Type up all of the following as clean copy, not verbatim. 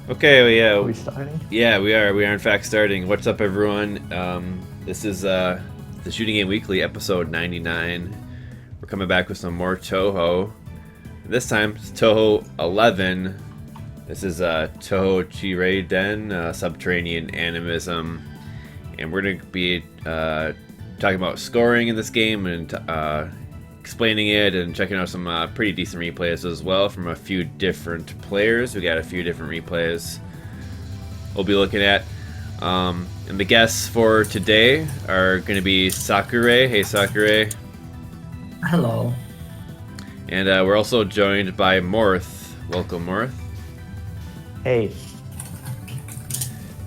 Okay, well, Are yeah, we starting? yeah, we are. We are in fact starting. What's up, everyone? This is the Shooting Game Weekly, episode 99. We're coming back with some more Touhou. This time, it's Touhou 11. This is Touhou Chireiden, Subterranean Animism, and we're going to be talking about scoring in this game and explaining it and checking out some pretty decent replays as well from a few different players. We got a few different replays we'll be looking at. And the guests for today are going to be Sakurei. Hey, Sakurei. Hello. And we're also joined by Morth. Welcome, Morth. Hey.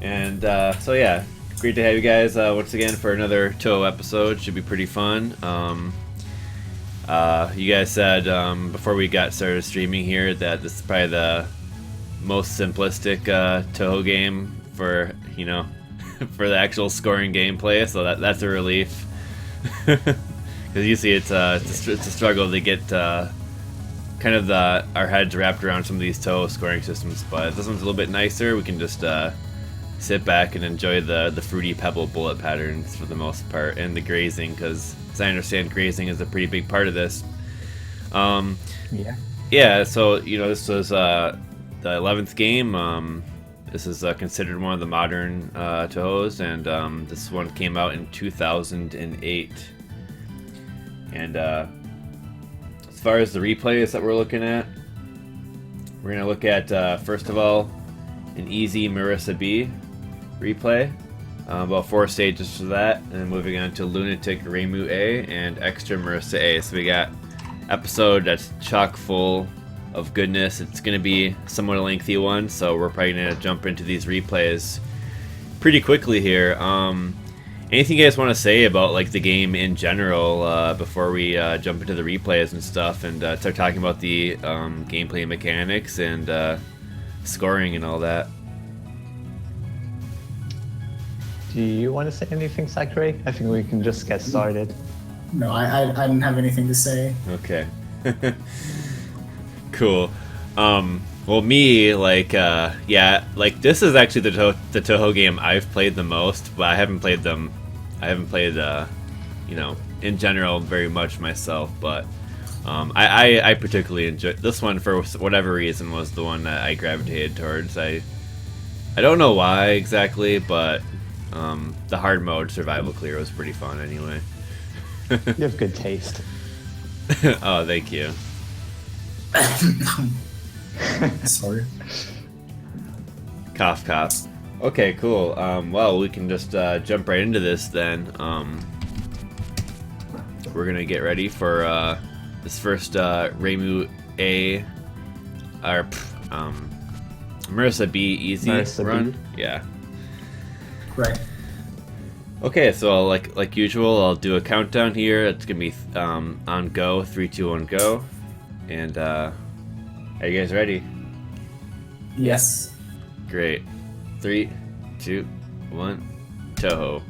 And so yeah, great to have you guys once again for another Touhou episode. Should be pretty fun. You guys said before we got started streaming here that this is probably the most simplistic Touhou game for, you know, for the actual scoring gameplay, so that's a relief. Because usually it's a struggle to get kind of our heads wrapped around some of these Touhou scoring systems, but this one's a little bit nicer. We can just sit back and enjoy the fruity pebble bullet patterns for the most part, and the grazing, because as I understand, grazing is a pretty big part of this. Yeah, so, you know, this was the 11th game. This is considered one of the modern Touhous, and this one came out in 2008. And as far as the replays that we're looking at, we're going to look at, first of all, an easy Marisa B replay. About 4 stages for that, and then moving on to Lunatic Reimu A and Extra Marisa A. So we got episode that's chock full of goodness. It's going to be somewhat a lengthy one, so we're probably going to jump into these replays pretty quickly here. Anything you guys want to say about like the game in general before we jump into the replays and stuff, and start talking about the gameplay mechanics and scoring and all that? Do you want to say anything, Sakurei? I think we can just get started. No, I didn't have anything to say. Okay. Cool. Well, me, like, yeah, like, this is actually the Touhou game I've played the most, but I haven't played, you know, in general very much myself, but I particularly enjoyed this one for whatever reason. Was the one that I gravitated towards. I don't know why exactly, but the hard mode survival clear was pretty fun anyway. You have good taste. Oh, thank you. Sorry. Cough, cough. Okay, cool. Well, we can just jump right into this then. We're gonna get ready for this first Reimu A, or Marisa B easy Marisa run. B. Yeah. Right. Okay, so like usual, I'll do a countdown here. It's gonna be on go, 3, 2, 1, go. And are you guys ready? Yes. Great. 3, 2, 1, Touhou.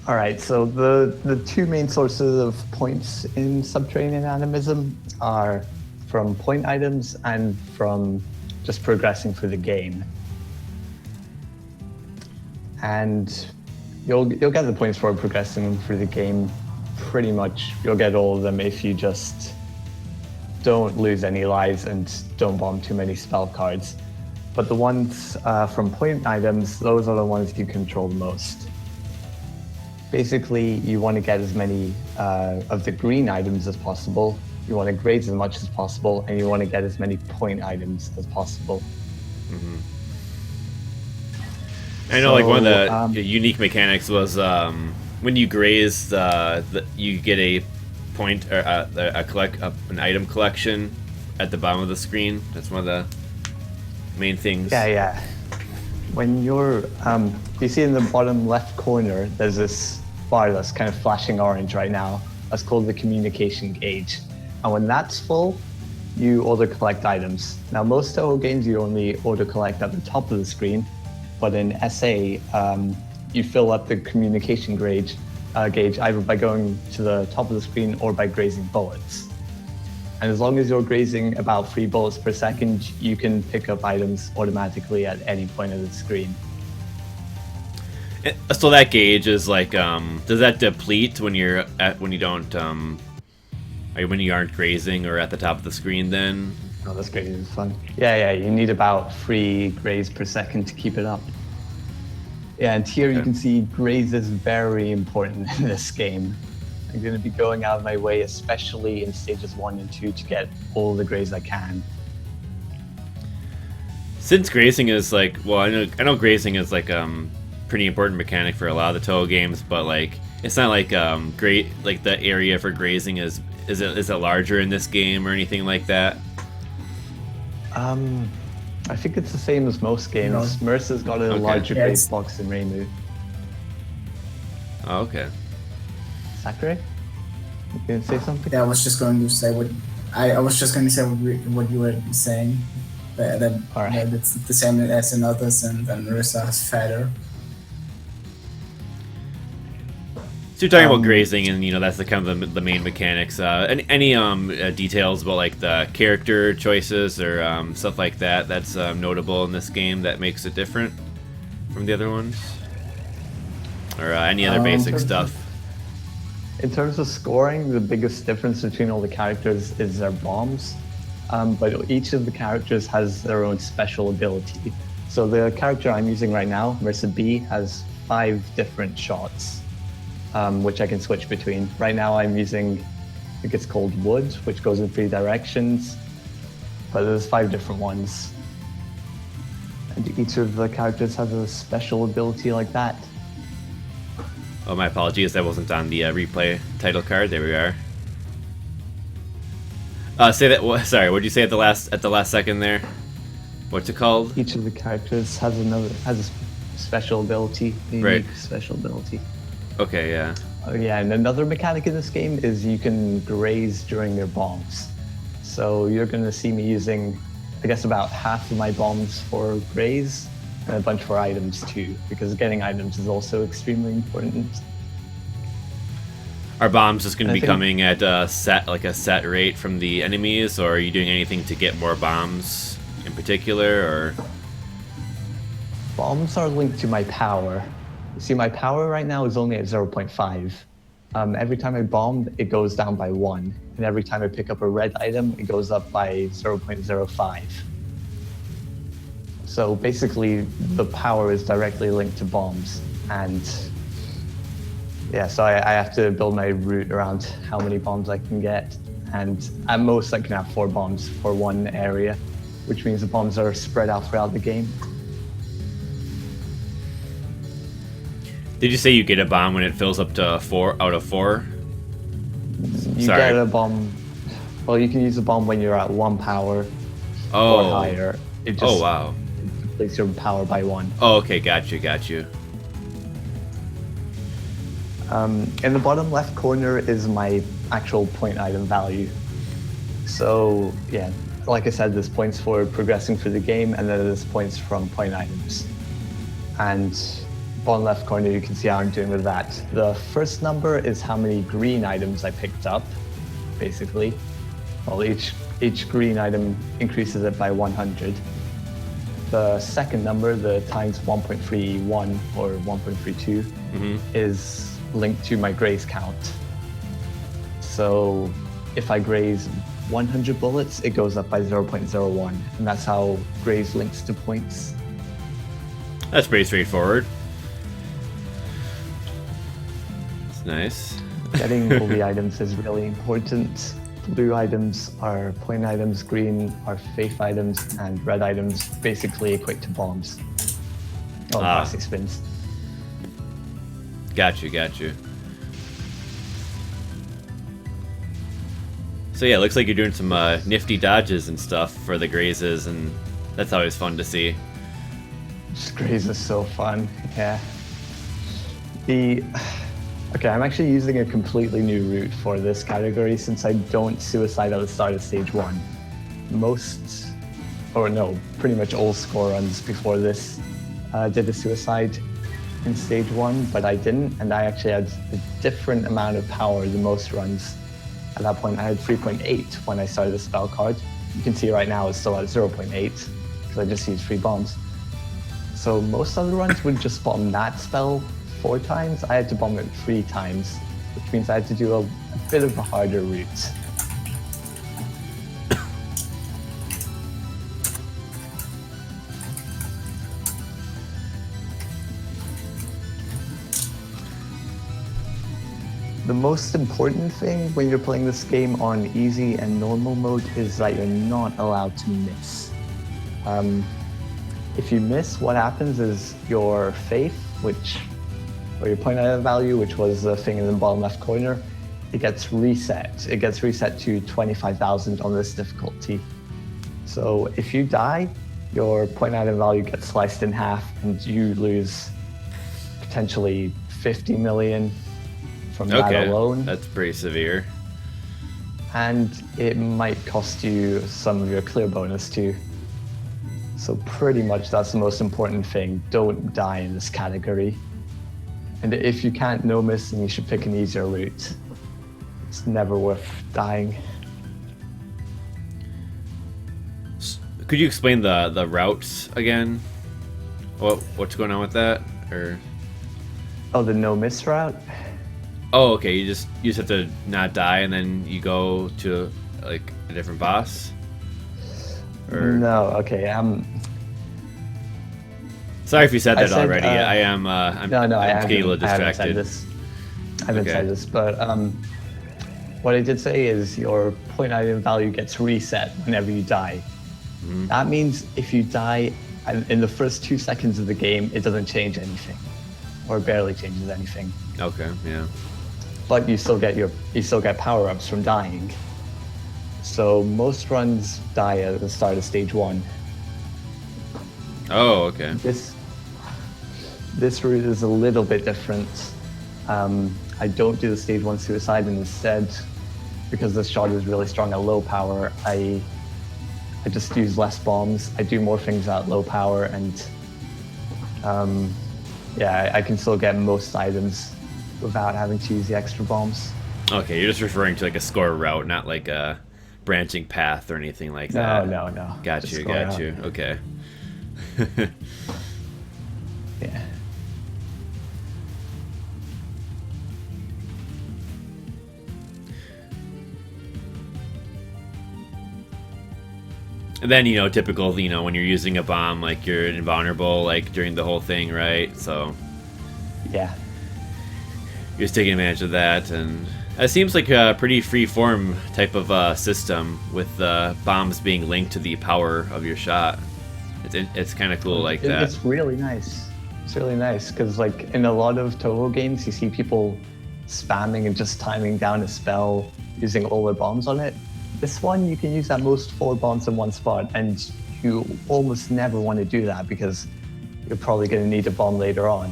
All right, so the two main sources of points in Subterranean Animism are from point items and from just progressing through the game. And you'll get the points for progressing through the game. Pretty much, you'll get all of them if you just don't lose any lives and don't bomb too many spell cards. But the ones from point items, those are the ones you control the most. Basically, you want to get as many of the green items as possible. You want to graze as much as possible, and you want to get as many point items as possible. Mm-hmm. I know, like one of the unique mechanics was when you graze, you get a point or an item collection at the bottom of the screen. That's one of the main things. Yeah. When you're, you see in the bottom left corner, there's this bar that's kind of flashing orange right now. That's called the communication gauge. And when that's full, you auto collect items. Now, most Touhou games you only auto collect at the top of the screen, but in SA, you fill up the communication gauge either by going to the top of the screen or by grazing bullets. And as long as you're grazing about 3 bullets per second, you can pick up items automatically at any point of the screen. So that gauge is like, does that deplete when you don't, when you aren't grazing or at the top of the screen then? Oh, that's great. It's fun. Yeah, you need about 3 graze per second to keep it up. Yeah, and here you can see graze is very important in this game. I'm going to be going out of my way, especially in stages 1 and 2, to get all the graze I can. Since grazing is like, well, I know grazing is like pretty important mechanic for a lot of the Touhou games, but like it's not like great like the area for grazing is it larger in this game or anything like that? I think it's the same as most games. Marisa's got a larger graze box than Reimu. Oh, okay. Sakurei, you gonna say something? Yeah, I was just going to say what you were saying. That it's the same as in others, and then Marisa has fatter. So you're talking about grazing, and that's the kind of the main mechanics. Any details about like the character choices or stuff like that that's notable in this game that makes it different from the other ones, or any other basic stuff? In terms of scoring, the biggest difference between all the characters is their bombs, but each of the characters has their own special ability. So the character I'm using right now, Marisa B, has 5 different shots, which I can switch between. Right now I'm using, I think it's called Wood, which goes in 3 directions, but there's 5 different ones. And each of the characters has a special ability like that. Oh, my apologies. That wasn't on the replay title card. There we are. Say that. Sorry, what did you say at the last second there? What's it called? Each of the characters has a special ability, a unique special ability. Okay, yeah. Oh yeah, and another mechanic in this game is you can graze during your bombs. So you're going to see me using, I guess, about half of my bombs for graze, and a bunch for items too, because getting items is also extremely important. Are bombs just going to be coming at a set rate from the enemies, or are you doing anything to get more bombs in particular, or? Bombs are linked to my power. You see, my power right now is only at 0.5. Every time I bomb, it goes down by 1, and every time I pick up a red item, it goes up by 0.05. So basically, the power is directly linked to bombs, and yeah, so I have to build my route around how many bombs I can get, and at most I can have 4 bombs for one area, which means the bombs are spread out throughout the game. Did you say you get a bomb when it fills up to 4 out of 4? You get a bomb. Well, you can use a bomb when you're at 1 power or higher. It just, wow. Takes your power by 1. Oh, okay, got you. In the bottom left corner is my actual point item value. So yeah, like I said, there's points for progressing through the game, and then there's points from point items. And bottom left corner, you can see how I'm doing with that. The first number is how many green items I picked up, basically. Well, each green item increases it by 100. The second number, the times 1.31 or 1.32, is linked to my graze count. So if I graze 100 bullets, it goes up by 0.01, and that's how graze links to points. That's pretty straightforward. It's nice. Getting all the items is really important. Blue items are point items, green are faith items, and red items basically equate to bombs. Oh, plastic spins. Got you. So yeah, it looks like you're doing some nifty dodges and stuff for the grazes, and that's always fun to see. Graze is so fun, yeah. Okay, I'm actually using a completely new route for this category since I don't suicide at the start of stage 1. Pretty much all score runs before this did a suicide in stage 1, but I didn't, and I actually had a different amount of power than most runs. At that point, I had 3.8 when I started the spell card. You can see right now it's still at 0.8 because I just used 3 bombs. So most other runs would just bomb that spell 4 times. I had to bomb it 3 times, which means I had to do a bit of a harder route. The most important thing when you're playing this game on easy and normal mode is that you're not allowed to miss. If you miss, what happens is your faith, or your point item value, which was the thing in the bottom left corner, it gets reset. It gets reset to 25,000 on this difficulty. So if you die, your point item value gets sliced in half and you lose potentially 50 million from that alone. That's pretty severe. And it might cost you some of your clear bonus too. So pretty much that's the most important thing. Don't die in this category. And if you can't no miss, then you should pick an easier route. It's never worth dying. Could you explain the routes again? What's going on with that? Or Oh, the no miss route? oh, okay. You just have to not die, and then you go to like a different boss. Or No, okay. sorry if you said that already. No, I'm I getting a little haven't distracted. said this. I haven't said this, but what I did say is your point item value gets reset whenever you die. Mm-hmm. That means if you die in the first 2 seconds of the game, it doesn't change anything, or barely changes anything. Okay, yeah. But you still get power-ups from dying. So most runs die at the start of stage 1. Oh, okay. This route is a little bit different. I don't do the stage 1 suicide, and instead, because this shot is really strong at low power, I just use less bombs. I do more things at low power, and I can still get most items without having to use the extra bombs. Okay, you're just referring to like a score route, not like a branching path or anything like that. No. Got Just you. score route. Okay. Yeah. And then, typical, when you're using a bomb, like you're invulnerable, like during the whole thing, right? So Yeah. you're just taking advantage of that, and it seems like a pretty free-form type of system with bombs being linked to the power of your shot. It's kind of cool like that. It's really nice. It's really nice because, like, in a lot of Touhou games, you see people spamming and just timing down a spell using all their bombs on it. This one, you can use at most 4 bombs in one spot, and you almost never want to do that because you're probably going to need a bomb later on.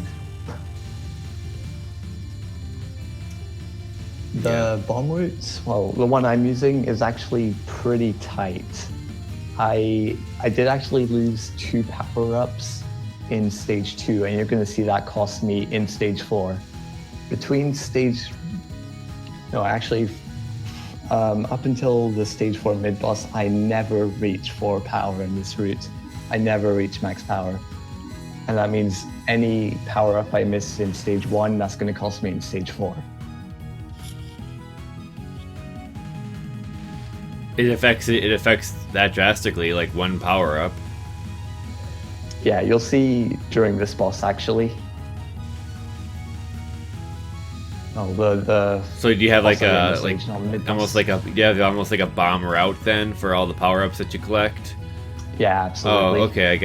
The bomb route, well, the one I'm using is actually pretty tight. I did actually lose 2 power-ups in stage 2, and you're going to see that cost me in stage 4. Up until the stage 4 mid-boss, I never reached 4 power in this route. I never reached max power. And that means any power-up I miss in stage 1, that's going to cost me in stage 4. It affects that drastically, like 1 power-up. Yeah, you'll see during this boss, actually. Oh, So do you have like almost almost like a bomb route then for all the power-ups that you collect? Yeah, absolutely. Oh, okay, I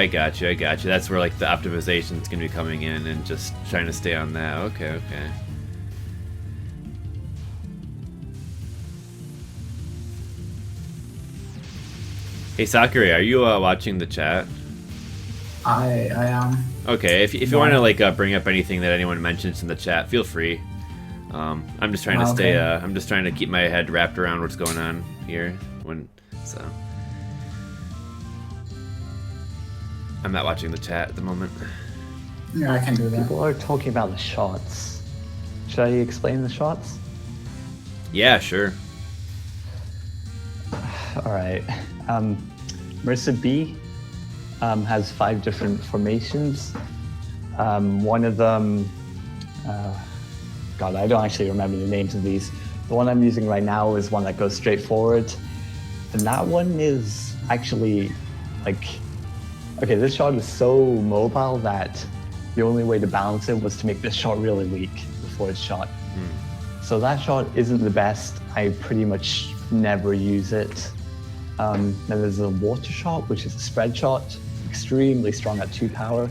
got you. That's where like the optimization is gonna be coming in and just trying to stay on that. Okay. Hey Sakurei, are you watching the chat? I am. Okay, if you want to like bring up anything that anyone mentions in the chat, feel free. I'm just trying to stay. I'm just trying to keep my head wrapped around what's going on here. I'm not watching the chat at the moment. Yeah, I can do that. People are talking about the shots. Should I explain the shots? Yeah, sure. All right. Marisa B has 5 different formations. One of them, God, I don't actually remember the names of these. The one I'm using right now is one that goes straight forward. And that one is actually like, okay, this shot is so mobile that the only way to balance it was to make this shot really weak before it's shot. So that shot isn't the best. I pretty much never use it. Then there's a water shot, which is a spread shot, extremely strong at 2 power.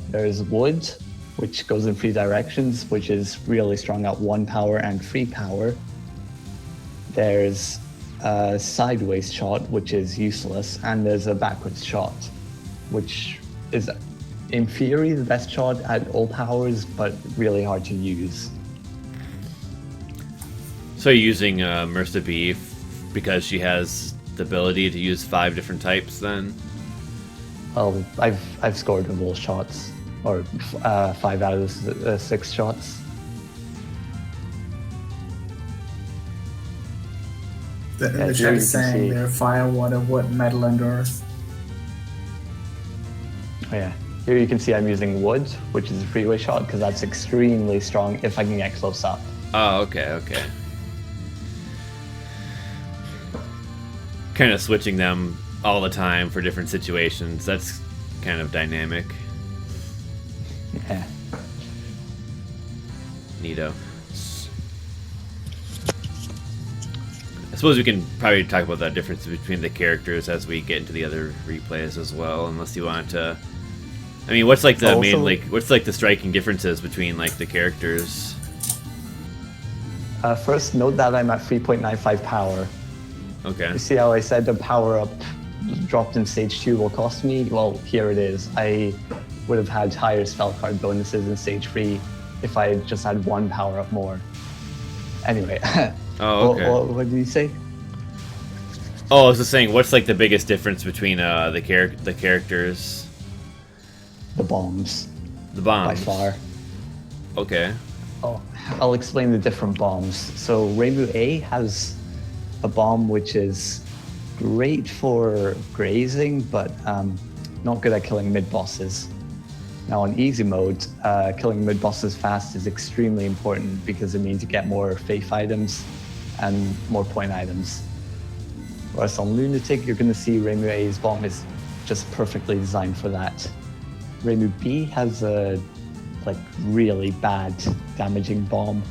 There's wood, which goes in 3 directions, which is really strong at 1 power and 3 power. There's a sideways shot, which is useless, and there's a backwards shot, which is in theory the best shot at all powers, but really hard to use. So you're using Marisa B because she has the ability to use 5 different types then? Well, I've scored with all shots, or 5 out of 6 shots. The chat is saying they're fire, water, wood, metal, and earth. Oh yeah. Here you can see I'm using wood, which is a freeway shot, because that's extremely strong if I can get close up. Oh, okay. Kind of switching them all the time for different situations. That's kind of dynamic. Yeah. Neato. I suppose we can probably talk about the difference between the characters as we get into the other replays as well, unless you want to. I mean, what's like the what's like the striking differences between like the characters? First, note that I'm at 3.95 power. Okay. You see how I said the power up dropped in stage 2 will cost me? Well, here it is. I would have had higher spell card bonuses in stage 3 if I had just had 1 power up more. Anyway. Oh, okay. What did you say? Oh, I was just saying, what's like the biggest difference between the characters? The bombs. The bombs. By far. Okay. Oh, I'll explain the different bombs. So Reimu A has a bomb which is great for grazing, but not good at killing mid-bosses. Now on easy mode, killing mid-bosses fast is extremely important because it means you get more faith items and more point items. Whereas on Lunatic, you're going to see Reimu A's bomb is just perfectly designed for that. Reimu B has a really bad damaging bomb,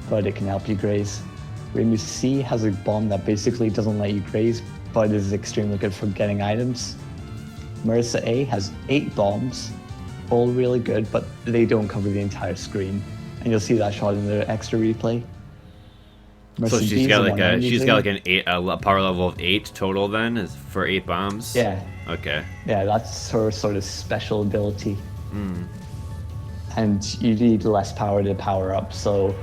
but it can help you graze. Reimu C has a bomb that basically doesn't let you graze, but is extremely good for getting items. Marisa A has 8 bombs, all really good, but they don't cover the entire screen. And you'll see that shot in the extra replay. So she's got like a power level of 8 total then, is for 8 bombs? Yeah. Okay. Yeah, that's her sort of special ability. And you need less power to power up, so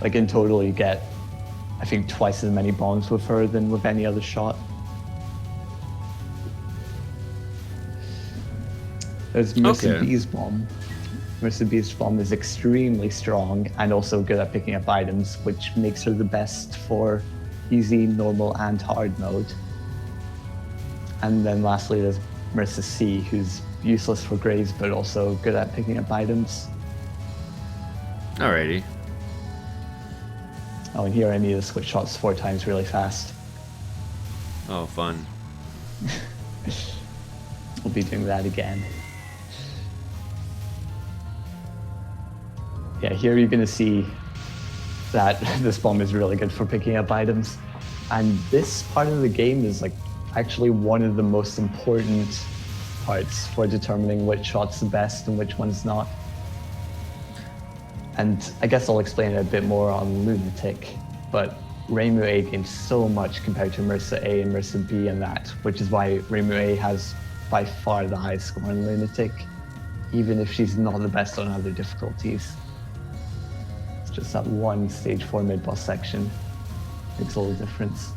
like in total you get, I think, twice as many bombs with her than with any other shot. There's Marisa B's bomb. Marisa B's bomb is extremely strong and also good at picking up items, which makes her the best for easy, normal, and hard mode. And then lastly, there's Marisa C, who's useless for Graze, but also good at picking up items. Alrighty. Oh, and here I need to switch shots 4 times really fast. Oh, fun. We'll be doing that again. Yeah, here you're gonna see that this bomb is really good for picking up items. And this part of the game is like actually one of the most important parts for determining which shot's the best and which one's not. And I guess I'll explain it a bit more on Lunatic, but Reimu A gains so much compared to Marisa A and Marisa B and that, which is why Reimu A has by far the highest score in Lunatic, even if she's not the best on other difficulties. It's just that one stage 4 mid-boss section makes all the difference.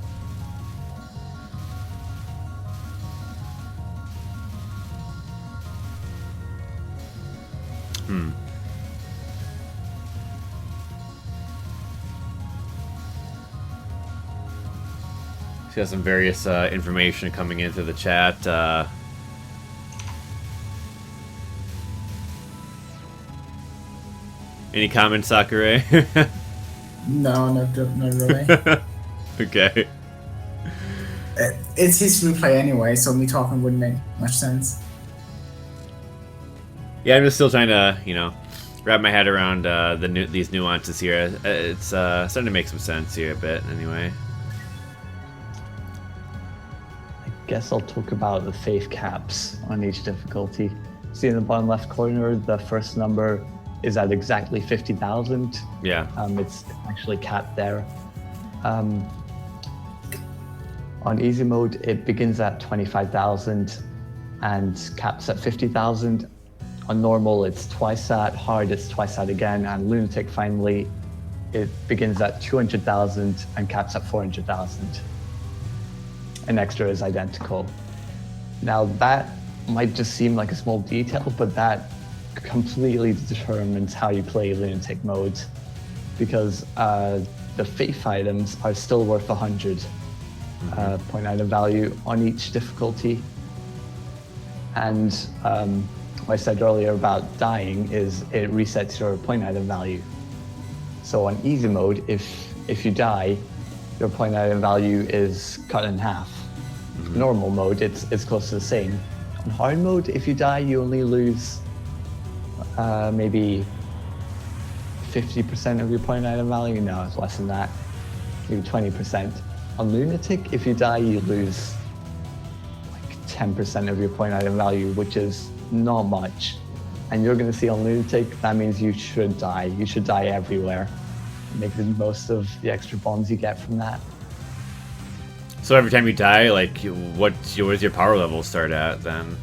got some various information coming into the chat. Any comments, Sakurei? No, not really. Okay. It's his replay anyway, so me talking wouldn't make much sense. Yeah, I'm just still trying to, wrap my head around these nuances here. It's starting to make some sense here a bit, anyway. I guess I'll talk about the faith caps on each difficulty. See in the bottom left corner, the first number is at exactly 50,000. Yeah. It's actually capped there. On easy mode, it begins at 25,000 and caps at 50,000. On normal, it's twice that. Hard, it's twice that again. And Lunatic, finally, it begins at 200,000 and caps at 400,000. And extra is identical. Now, that might just seem like a small detail, but that completely determines how you play Lunatic mode, because the faith items are still worth 100 point item value on each difficulty. And what I said earlier about dying is it resets your point item value. So on easy mode, if you die, your point item value is cut in half. Normal mode, it's close to the same. On hard mode, if you die, you only lose maybe 50% of your point item value. No, it's less than that, maybe 20%. On Lunatic, if you die, you lose like 10% of your point item value, which is not much. And you're going to see on Lunatic, that means you should die. You should die everywhere. Make the most of the extra bombs you get from that. So every time you die, like, what does your power level start at then?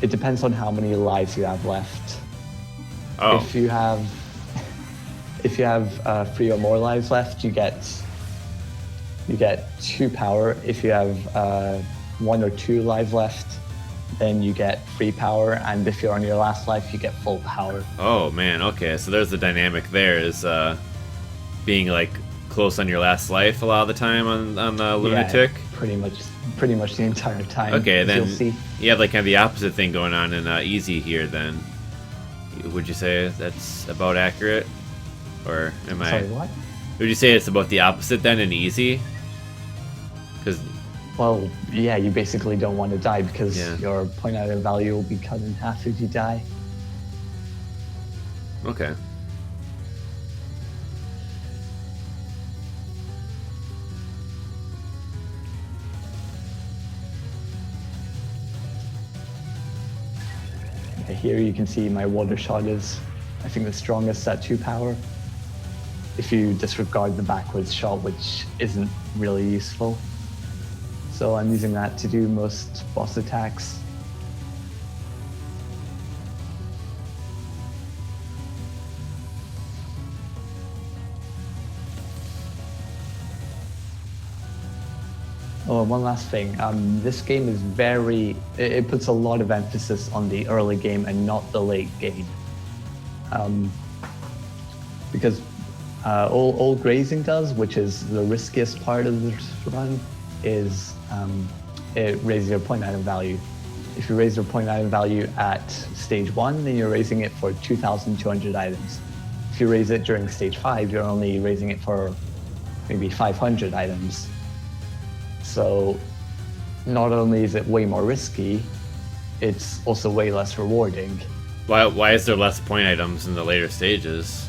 It depends on how many lives you have left. Oh. If you have 3 or more lives left, you get 2 power. If you have 1 or 2 lives left, then you get 3 power. And if you're on your last life, you get full power. Oh man, okay. So there's the dynamic there, is being like close on your last life a lot of the time on the Lunatic. Yeah, pretty much the entire time. Okay, then you'll see. You have like kind of the opposite thing going on in easy here. Then would you say that's about accurate, or am I? Sorry, what? Would you say it's about the opposite then in easy? Because well, yeah, you basically don't want to die because your point item value will be cut in half if you die. Okay. Here you can see my water shot is, I think, the strongest at 2 power. If you disregard the backwards shot, which isn't really useful. So I'm using that to do most boss attacks. Oh, and one last thing. This game is it puts a lot of emphasis on the early game and not the late game. Because all grazing does, which is the riskiest part of the run, is it raises your point item value. If you raise your point item value at stage 1, then you're raising it for 2,200 items. If you raise it during stage 5, you're only raising it for maybe 500 items. So not only is it way more risky, it's also way less rewarding. Why is there less point items in the later stages?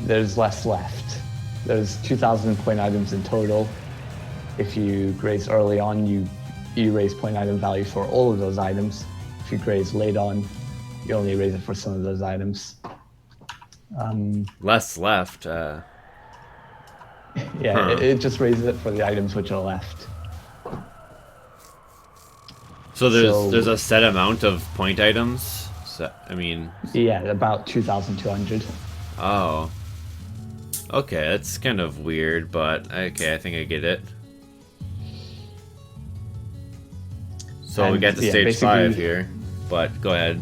There's less left. There's 2,000 point items in total. If you graze early on, you raise point item value for all of those items. If you graze late on, you only raise it for some of those items. Less left. Yeah, it just raises it for the items which are left. So there's a set amount of point items? So, I mean... Yeah, about 2,200. Oh. Okay, that's kind of weird, but okay, I think I get it. So we get to stage 5 here, but go ahead.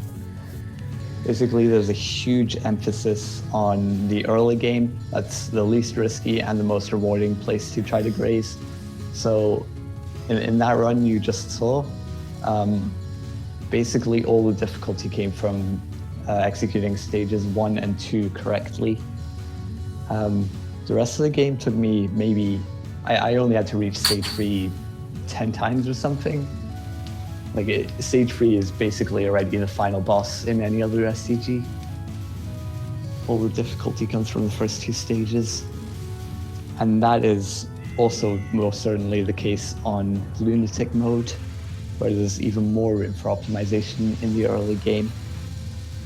Basically, there's a huge emphasis on the early game. That's the least risky and the most rewarding place to try to graze. So in that run you just saw, basically all the difficulty came from executing stages 1 and 2 correctly. The rest of the game took me maybe, I only had to reach stage 3 10 times or something. Like stage 3 is basically already the final boss in any other STG. All the difficulty comes from the first 2 stages. And that is also most certainly the case on Lunatic mode, where there's even more room for optimization in the early game.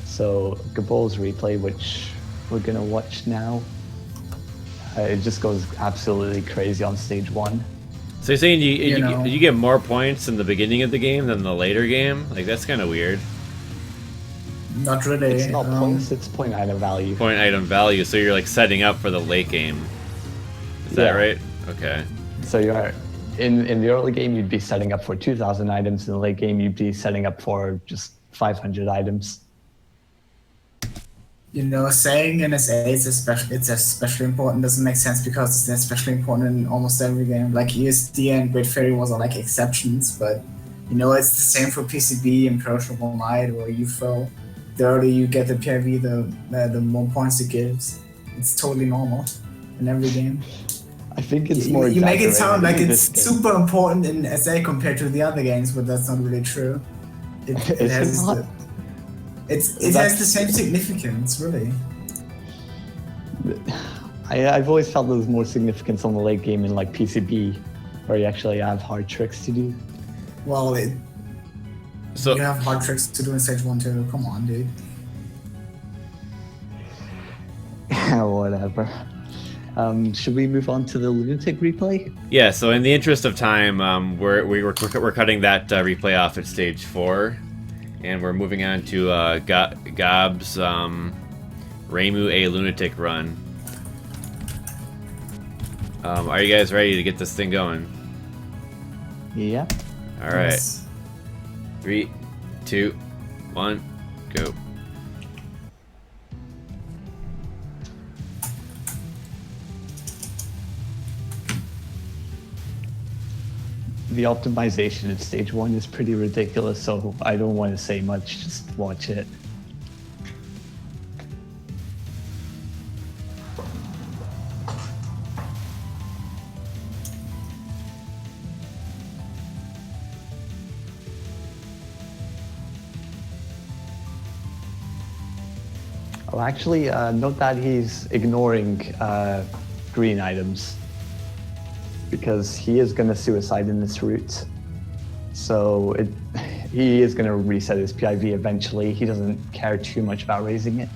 So Gobou's replay, which we're gonna watch now, it just goes absolutely crazy on stage 1. So you're saying you get more points in the beginning of the game than the later game? Like, that's kind of weird. Not really. It's not points, it's point item value. Point item value, so you're like setting up for the late game. Is that right? Okay. So you're in the early game you'd be setting up for 2,000 items, in the late game you'd be setting up for just 500 items. You know, saying NSA is especially important doesn't make sense because it's especially important in almost every game. Like ESD and Great Fairy Wars are like exceptions, but you know, it's the same for PCB, Imperishable Night, or UFO. The earlier you get the PIV, the more points it gives. It's totally normal in every game. I think it's more. You make it sound like it's super important in SA compared to the other games, but that's not really true. It has the same significance, really. I've always felt there's more significance on the late game in like PCB, where you actually have hard tricks to do. Well, you have hard tricks to do in stage 1 too. Come on, dude. Whatever. Should we move on to the Lunatic replay? Yeah. So in the interest of time, we're cutting that replay off at stage 4. And we're moving on to Gob's Reimu A Lunatic run. Are you guys ready to get this thing going? Yeah. All right. Yes. 3, 2, 1, go. The optimization in stage 1 is pretty ridiculous, so I don't want to say much, just watch it. Well, actually, note that he's ignoring green items, because he is going to suicide in this route. So he is going to reset his PIV eventually. He doesn't care too much about raising it.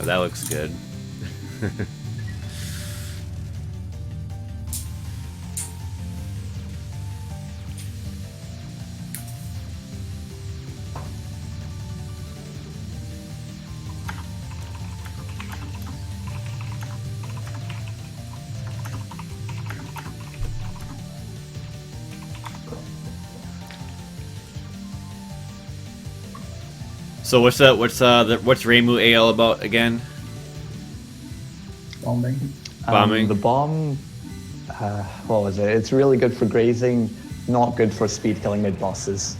Oh, that looks good. So what's Reimu A all about again? Bombing. Bombing. The bomb, what was it? It's really good for grazing, not good for speed killing mid bosses.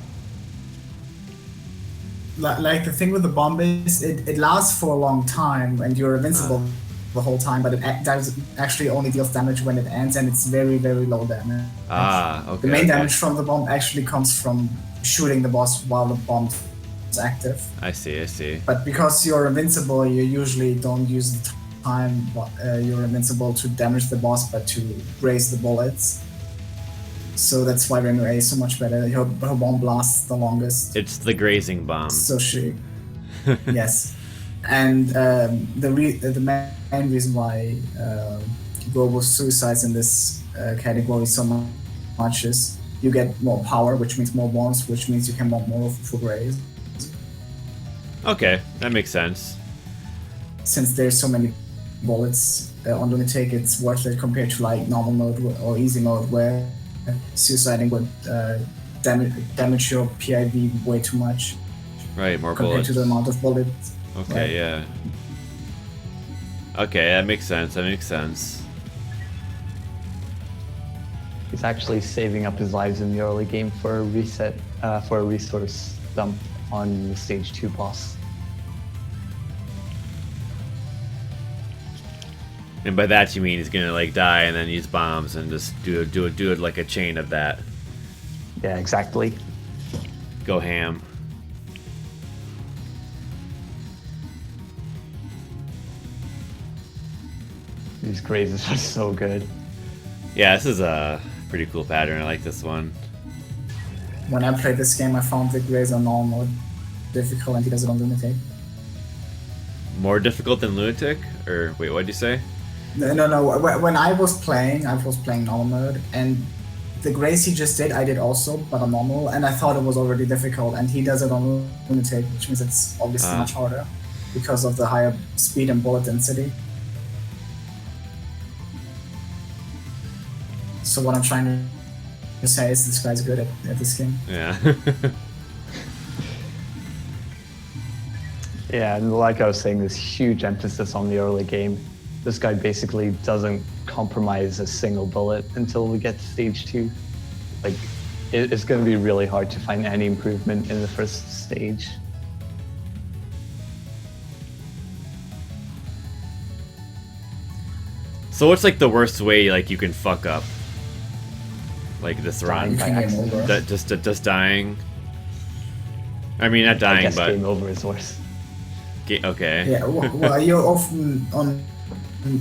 Like the thing with the bomb is it lasts for a long time and you're invincible the whole time, but it does actually only deals damage when it ends, and it's very, very low damage. Okay. The main damage from the bomb actually comes from shooting the boss while the bomb is active. I see. But because you're invincible, you usually don't use the time you're invincible to damage the boss, but to raise the bullets. So that's why Reimu A is so much better. Her bomb lasts the longest. It's the grazing bomb. So yes. And the main reason why Gobou suicides in this category so much is you get more power, which means more bombs, which means you can want more for Graze. Okay, that makes sense. Since there's so many bullets on Lunatic, it's worth it compared to like normal mode or easy mode where suiciding would damage your PIV way too much. Right, more compared bullets. to the amount of bullets. Okay, right? yeah. Okay, that makes sense. That makes sense. He's actually saving up his lives in the early game for a reset, for a resource dump on the stage 2 boss. And by that you mean he's gonna like die and then use bombs and just do it like a chain of that. Yeah, exactly. Go ham. These Grazes are so good. Yeah, this is a pretty cool pattern. I like this one. When I played this game, I found the Graze on normal mode difficult, and he does it on Lunatic. More difficult than Lunatic? Or wait, what'd you say? No. When I was playing normal mode, and the Graze he just did, I did also, but on normal, and I thought it was already difficult, and he does it on Lunatic, which means it's obviously much harder because of the higher speed and bullet density. So what I'm trying to say is this guy's good at this game. Yeah. Yeah, and like I was saying, this huge emphasis on the early game. This guy basically doesn't compromise a single bullet until we get to stage 2. Like, it's going to be really hard to find any improvement in the first stage. So what's like the worst way like you can fuck up? Like this run? Dying by accident. Just dying? I mean, not I dying, guess but... game over is worse. Okay. Yeah, well, you're often on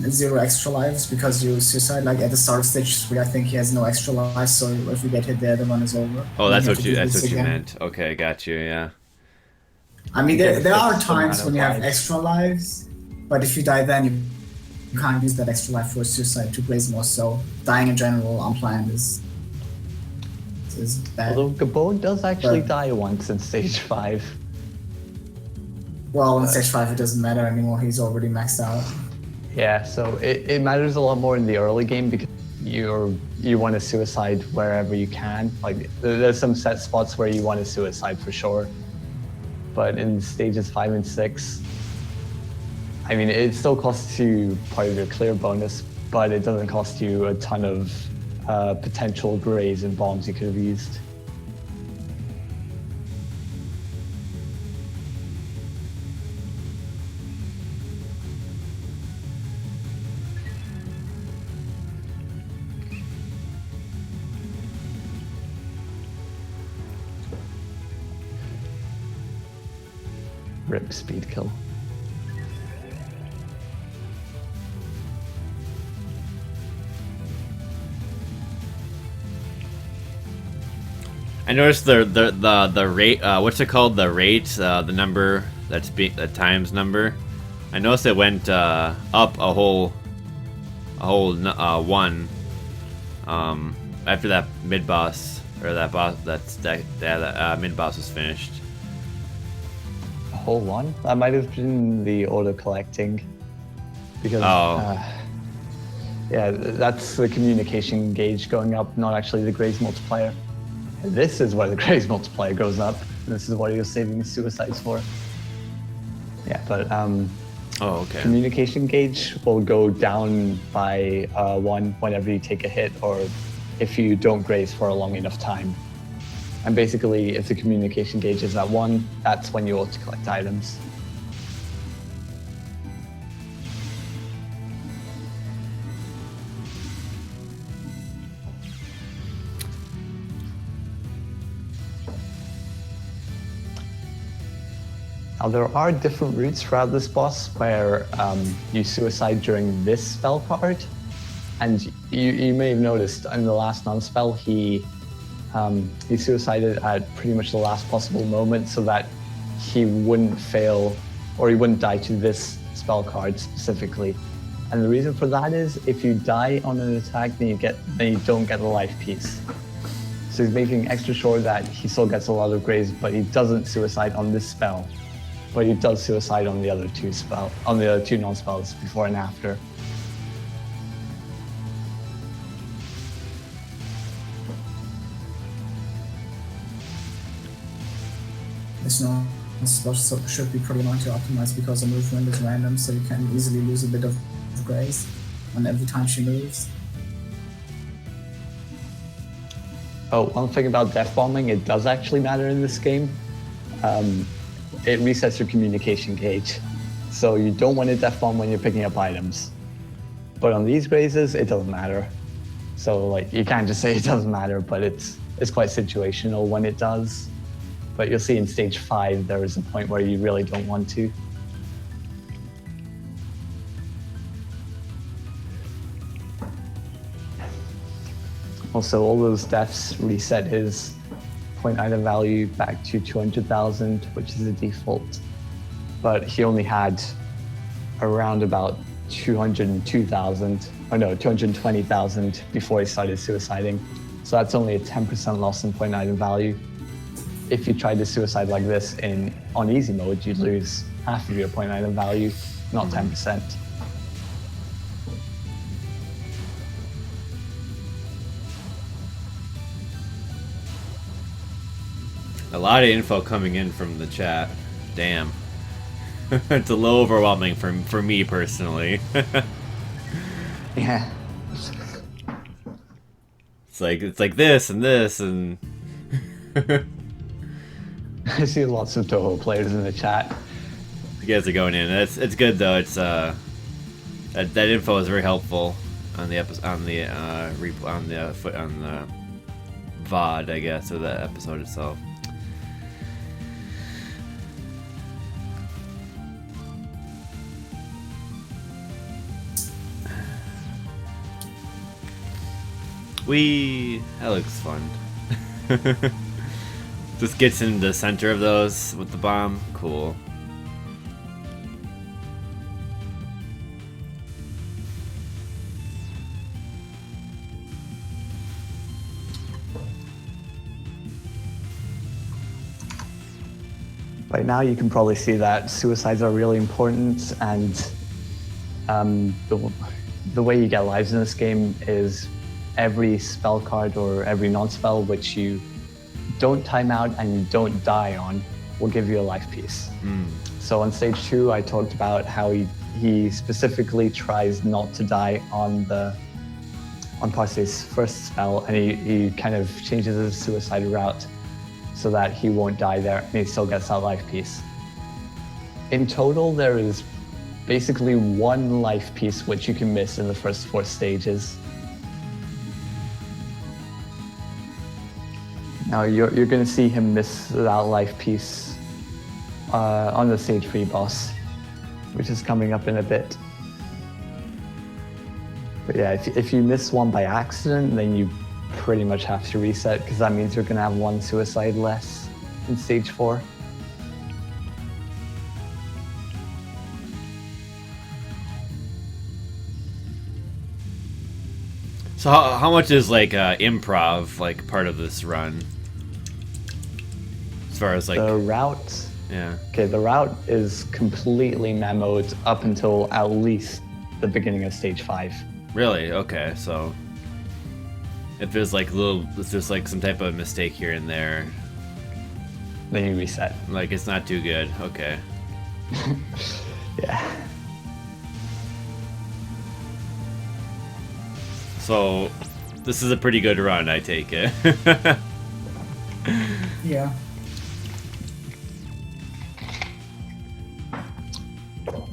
0 extra lives because you suicide. Like at the start of stage 3, I think he has no extra lives, so if you get hit there, the run is over. Oh, that's what you again. meant. Okay, got you, yeah. I mean, there are fixed times amount when of you have lives. extra lives, but if you die then, you can't use that extra life for suicide to Graze more, so dying in general unplanned is bad. Although Gobou does actually But- die once in stage 5. Well, in stage 5 it doesn't matter anymore, he's already maxed out. Yeah, so it matters a lot more in the early game because you want to suicide wherever you can. Like there's some set spots where you want to suicide for sure, but in stages 5 and 6, I mean, it still costs you part of your clear bonus, but it doesn't cost you a ton of potential Graze and bombs you could have used. Rip speed kill. I noticed the rate. What's it called? The rate. The number that's the times number. I noticed it went up a whole 1. After that mid boss or that boss that mid boss was finished. A whole 1? That might have been the auto collecting. Because yeah, that's the communication gauge going up, not actually the Graze multiplier. This is where the Graze multiplier goes up. This is what you're saving suicides for. Yeah, but Oh, okay. communication gauge will go down by 1 whenever you take a hit or if you don't Graze for a long enough time. And basically, if the communication gauge is at 1, that's when you auto collect items. Now there are different routes throughout this boss where you suicide during this spell card, and you may have noticed in the last non-spell he suicided at pretty much the last possible moment so that he wouldn't fail or he wouldn't die to this spell card specifically. And the reason for that is if you die on an attack, then you don't get the life piece. So he's making extra sure that he still gets a lot of Graze, but he doesn't suicide on this spell. But he does suicide on the other two non-spells before and after. This spell should be pretty much optimized because the movement is random, so you can easily lose a bit of Graze on every time she moves. Oh, one thing about death bombing, it does actually matter in this game. It resets your communication gauge. So you don't want to death bomb when you're picking up items. But on these Grazes, it doesn't matter. So like you can't just say it doesn't matter, but it's quite situational when it does. But you'll see in stage 5, there is a point where you really don't want to. Also, all those deaths reset his point item value back to 200,000, which is the default. But he only had around about 220,000 before he started suiciding. So that's only a 10% loss in point item value. If you tried to suicide like this on easy mode, you'd lose half of your point item value, not 10%. A lot of info coming in from the chat. Damn. It's a little overwhelming for me personally. Yeah. It's like this and this and I see lots of Touhou players in the chat. you guys are going in. It's good though. It's that info is very helpful on the episode on the VOD, I guess, or the episode itself. That looks fun. Just gets in the center of those with the bomb. Cool. Right now, you can probably see that suicides are really important, and the way you get lives in this game is every spell card or every non-spell which you don't time out and you don't die on will give you a life piece. So on stage 2, I talked about how he specifically tries not to die on Parse's first spell, and he kind of changes his suicide route so that he won't die there and he still gets that life piece. In total, there is basically 1 life piece which you can miss in the first 4 stages. Now you're going to see him miss that life piece on the stage 3 boss, which is coming up in a bit. But yeah, if you miss one by accident, then you pretty much have to reset, because that means you're going to have 1 suicide less in stage 4. So how much is like improv like part of this run? As far as like the route. Yeah. Okay, the route is completely memoed up until at least the beginning of stage 5. Really? Okay, so if there's like some type of mistake here and there, Then you reset. like it's not too good. Okay. Yeah. So this is a pretty good run, I take it. Yeah.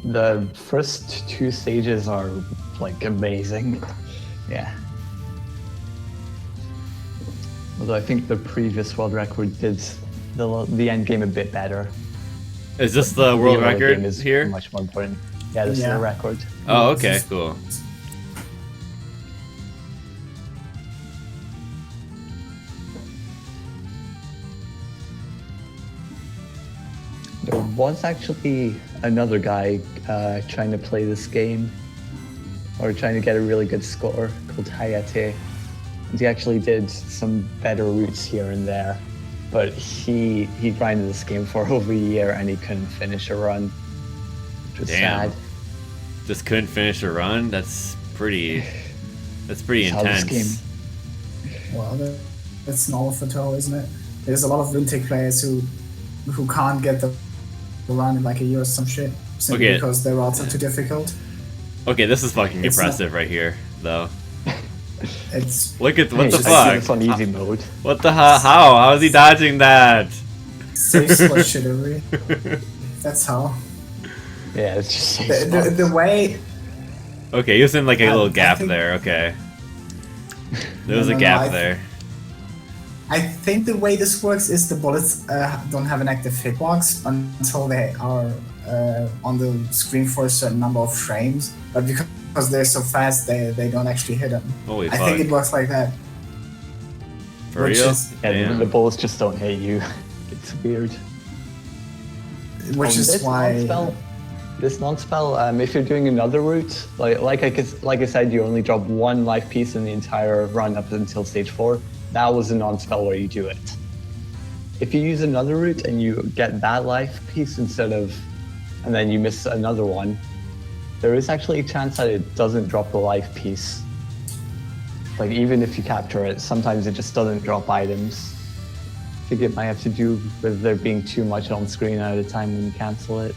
The first 2 stages are like amazing. Yeah. Although I think the previous world record did the end game a bit better. Is this the world early record game is here? much more important. Yeah, this is the record. Oh, okay, cool. There was actually another guy trying to play this game, or trying to get a really good score, called Hayate. He actually did some better routes here and there, but he grinded this game for over a year and he couldn't finish a run, which was Damn. sad. Just couldn't finish a run? That's pretty That's intense. how this game. Well, that's normal for Touhou, isn't it? There's a lot of Lunatic players who can't get the run in like a year or some shit, simply Okay. because their routes are too difficult. Okay, this is fucking It's impressive right here, though. It's Look at what Hey, the just do fuck? this on easy mode. What the how is he dodging that? safe spot shittery. That's how. Yeah, it's just safe The way. Okay, he was in like a I little gap think- there. Okay, there was No, a no, gap I- there. I think the way this works is the bullets don't have an active hitbox until they are on the screen for a certain number of frames, but because they're so fast, they don't actually hit them. Holy I fuck! think it works like that. For which real? is- Yeah, Damn. the balls just don't hit you. It's weird. Which is This why. non-spell, if you're doing another route, like I said, you only drop one life piece in the entire run up until stage 4. That was a non-spell where you do it. If you use another route and you get that life piece instead of, and then you miss another one, there is actually a chance that it doesn't drop the life piece. Like even if you capture it, sometimes it just doesn't drop items. I think it might have to do with there being too much on screen at a time when you cancel it.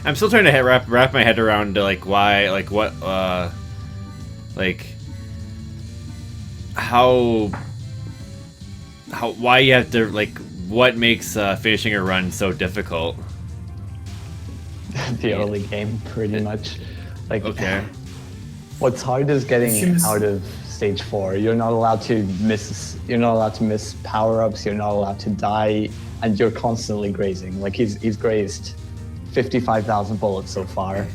I'm still trying to wrap my head around like why, like what, like how why you have to, like, what makes finishing a run so difficult. The early game, pretty much. Like, Okay. what's hard is getting If you miss- out of stage 4. You're not allowed to miss. You're not allowed to miss power-ups. You're not allowed to die, and you're constantly grazing. Like he's grazed 55,000 bullets so far,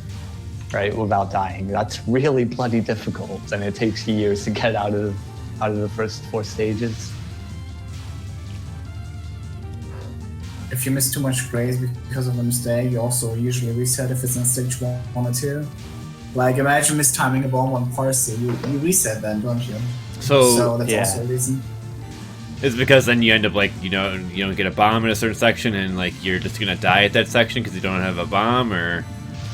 right, without dying. That's really bloody difficult, and it takes years to get out of the first 4 stages. If you miss too much Graze because of a mistake, you also usually reset if it's in stage 1 or 2. Like, imagine mistiming a bomb on Parsi. You reset then, don't you? So that's yeah. also a reason. It's because then you end up like, you don't get a bomb in a certain section and like you're just gonna die at that section because you don't have a bomb, or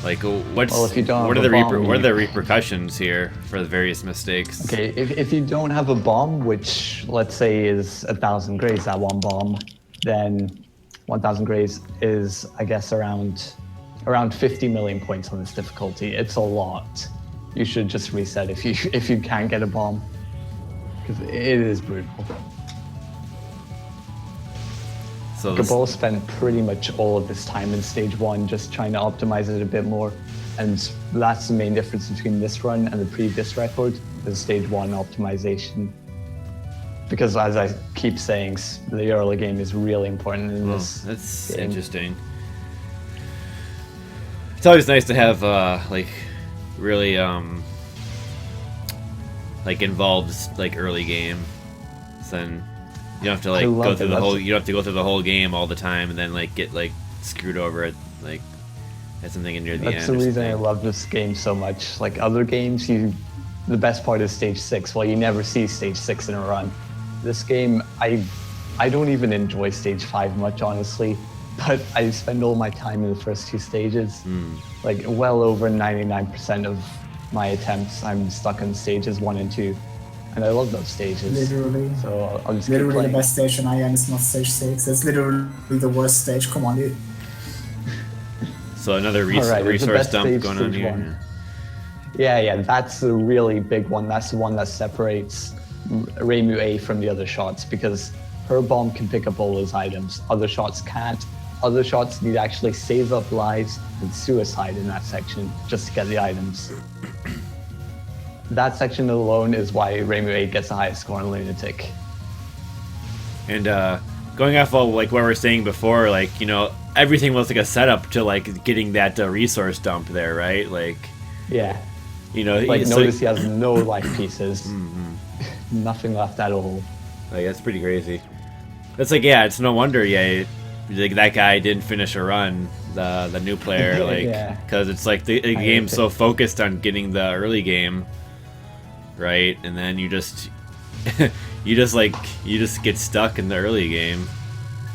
like what Well, if you don't what have are a the bomb, what are you- the repercussions here for the various mistakes? Okay, if you don't have a bomb, which let's say is 1,000 Graze, that one bomb, then 1,000 Graze is, I guess, around 50 million points on this difficulty. It's a lot. You should just reset if you can't get a bomb, because it is brutal. So this, Gobou spent pretty much all of his time in stage 1 just trying to optimize it a bit more, and that's the main difference between this run and the previous record, is stage 1 optimization. Because as I keep saying, the early game is really important in this. that's game. interesting. It's always nice to have like really like involved like early game. So then you don't have to like I love go it. through the That's- whole. You don't have to go through the whole game all the time and then like get like screwed over at like at something near the end. That's the or reason I something. love this game so much. Like other games, the best part is stage 6. Well, you never see stage 6 in a run. This game, I don't even enjoy stage 5 much, honestly. But I spend all my time in the first 2 stages. Like well over 99% of my attempts, I'm stuck in stages 1 and 2. And I love those stages. Literally. So I'll just keep Literally the playing. best stage in IM is not stage 6. It's literally the worst stage. Come on, dude. So another All right, it's the resource best dump stage, going on stage here. 1. Yeah, that's the really big one. That's the one that separates Reimu A from the other shots, because her bomb can pick up all those items. Other shots can't. Other shots need to actually save up lives and suicide in that section just to get the items. That section alone is why Reimu A gets the highest score in Lunatic. And going off of like what we were saying before, like everything was like a setup to like getting that resource dump there, right? Like Yeah. like Notice he has no life pieces. Nothing left at all. like that's pretty crazy. It's like, yeah, it's no wonder, yeah, like that guy didn't finish a run, the new player, like, because it's like the game's so focused on getting the early game, right? And then you just, you just get stuck in the early game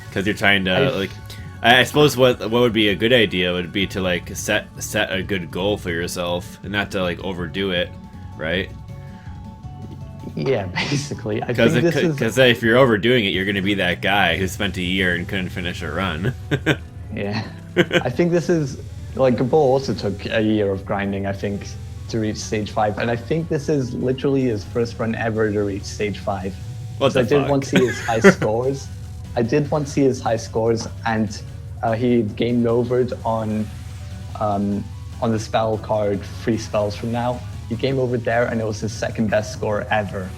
because you're trying to like. I suppose what would be a good idea would be to like set a good goal for yourself and not to like overdo it, right? Yeah, basically. Because if you're overdoing it, you're going to be that guy who spent a year and couldn't finish a run. Yeah. I think this is, like, Gobou also took a year of grinding, I think, to reach stage 5. And I think this is literally his first run ever to reach stage 5. What the fuck? I did want to see his high scores. And he game overed on the spell card, 3 spells from now. He game over there, and it was his second best score ever,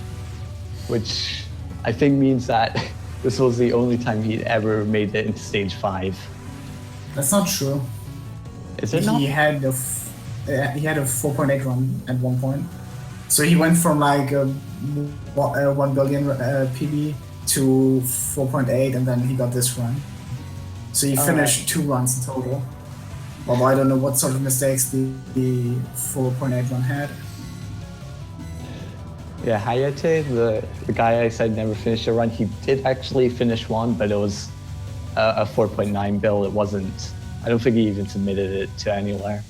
which I think means that this was the only time he'd ever made it into stage 5. That's not true. Is it not? He had a 4.8 run at one point, so he went from like a 1 billion PB to 4.8, and then he got this run. So he finished 2 runs in total. Although I don't know what sort of mistakes the 4.8 run had. Yeah, Hayate, the guy I said never finished a run, he did actually finish one, but it was a 4.9 bill. It wasn't. I don't think he even submitted it to anywhere.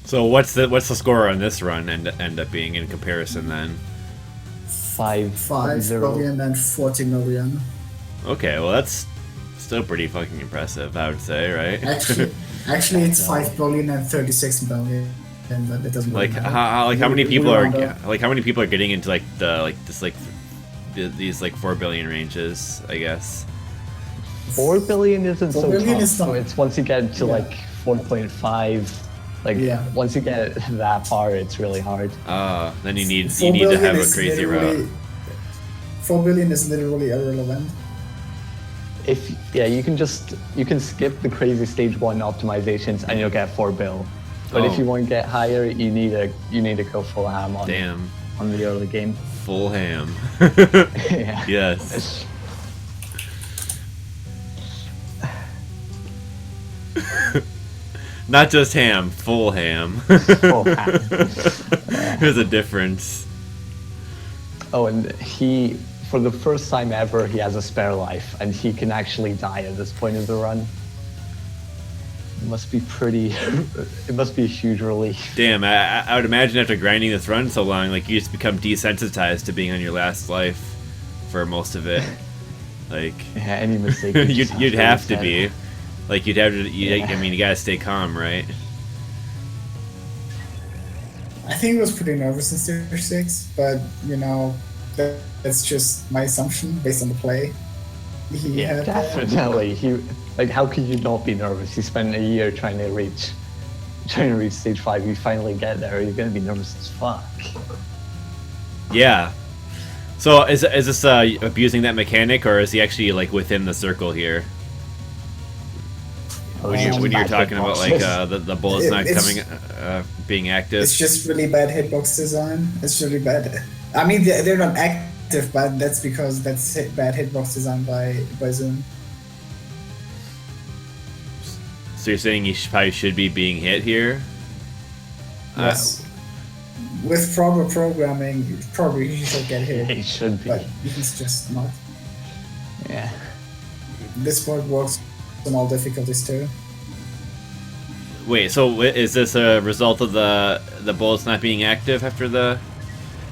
So what's the score on this run end up being in comparison then? 5 billion and 40 million. Okay, well that's still pretty fucking impressive, I would say, right? Actually, it's 5 billion and 36 million, and it doesn't like really how many people are getting into like these 4 billion ranges, I guess. 4 billion isn't 4 so billion tough. is So it's once you get to like 4.5, like once you get that far, it's really hard. Then you need to have a crazy route. 4 billion is literally irrelevant. You can skip the crazy stage 1 optimizations and you'll get 4 bill. But if you want to get higher, you need to go full ham on the early game. Full ham. Yeah. Yes. Not just ham, full ham. Full ham. There's a difference. Oh, and for the first time ever, he has a spare life, and he can actually die at this point of the run. It must be it must be a huge relief. Damn, I would imagine after grinding this run so long, like, you just become desensitized to being on your last life for most of it. Like, yeah, any mistake. you'd have to be. Like, you'd have to, I mean, you gotta stay calm, right? I think he was pretty nervous in stage 6, but, that's just my assumption based on the play. Definitely. How could you not be nervous? He spent a year trying to reach stage 5. You finally get there, you're gonna be nervous as fuck. Yeah. So is this abusing that mechanic, or is he actually like within the circle here? When you're talking about like the bullets not being active. It's just really bad hitbox design. It's really bad. I mean, they're not active, but that's because that's bad hitbox design by Zoom. So you're saying he probably should be being hit here? Yes. With proper programming, probably he should get hit. He should be. But he's just not. Yeah. This part works on all difficulties too. Wait, so is this a result of the bullets not being active after the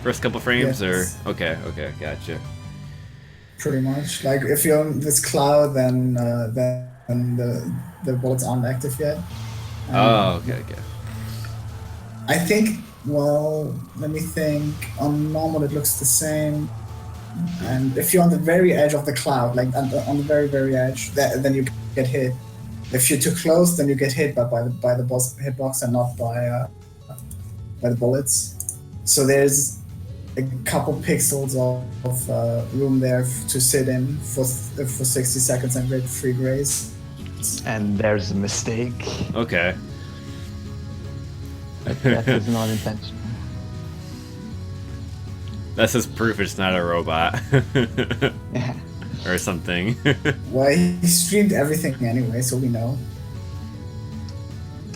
first couple frames, yes. or okay, gotcha. Pretty much. Like if you're on this cloud, then the bullets aren't active yet. Okay. I think. Well, let me think. On normal, it looks the same. And if you're on the very edge of the cloud, like on the very, very edge, then you get hit. If you're too close, then you get hit by the hitbox and not by the bullets. So there's a couple pixels of room there to sit in for 60 seconds and get free Graze. And there's a mistake. Okay. That is not intentional. That's just proof it's not a robot. Yeah. or something. Well, he streamed everything anyway, so we know.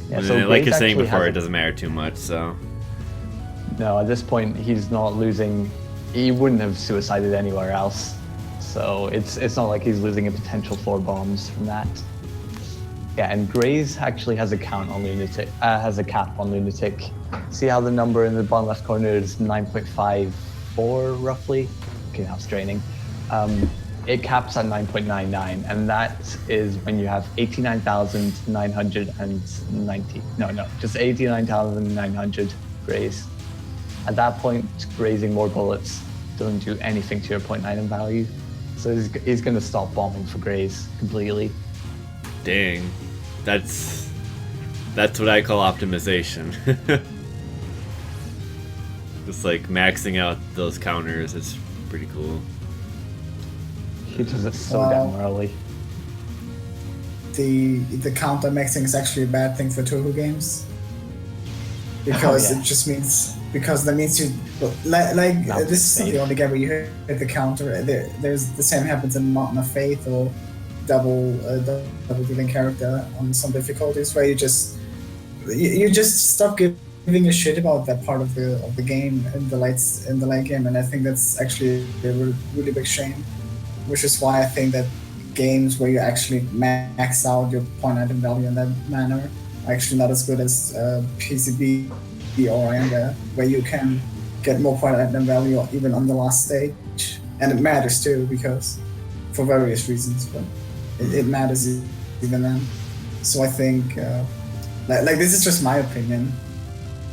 Yeah, And like you're saying actually before, has it doesn't matter too much. So No, at this point, he's not losing. He wouldn't have suicided anywhere else. So it's not like he's losing a potential 4 bombs from that. Yeah, and Graze actually has a count on Lunatic. Has a cap on Lunatic. See how the number in the bottom left corner is 9.54 roughly. Okay, now it's draining. It caps at 9.99, and that is when you have 89,990. No, just 89,900 Graze. At that point, grazing more bullets doesn't do anything to your 0.9 value. So he's going to stop bombing for Graze completely. dang, that's what I call optimization. Just like maxing out those counters, it's pretty cool. He does it so damn early. The counter maxing is actually a bad thing for Touhou games. Because it just means, because that means you, this is not the only game where you hit the counter. There's the same happens in Mountain of Faith or double dealing character on some difficulties where you just stop giving a shit about that part of the game in the late game, and I think that's actually a really big shame. Which is why I think that games where you actually max out your point item value in that manner are actually not as good as PCB or Anga, where you can get more point item value even on the last stage. And it matters too, because for various reasons, but it matters even then. So I think, like this is just my opinion,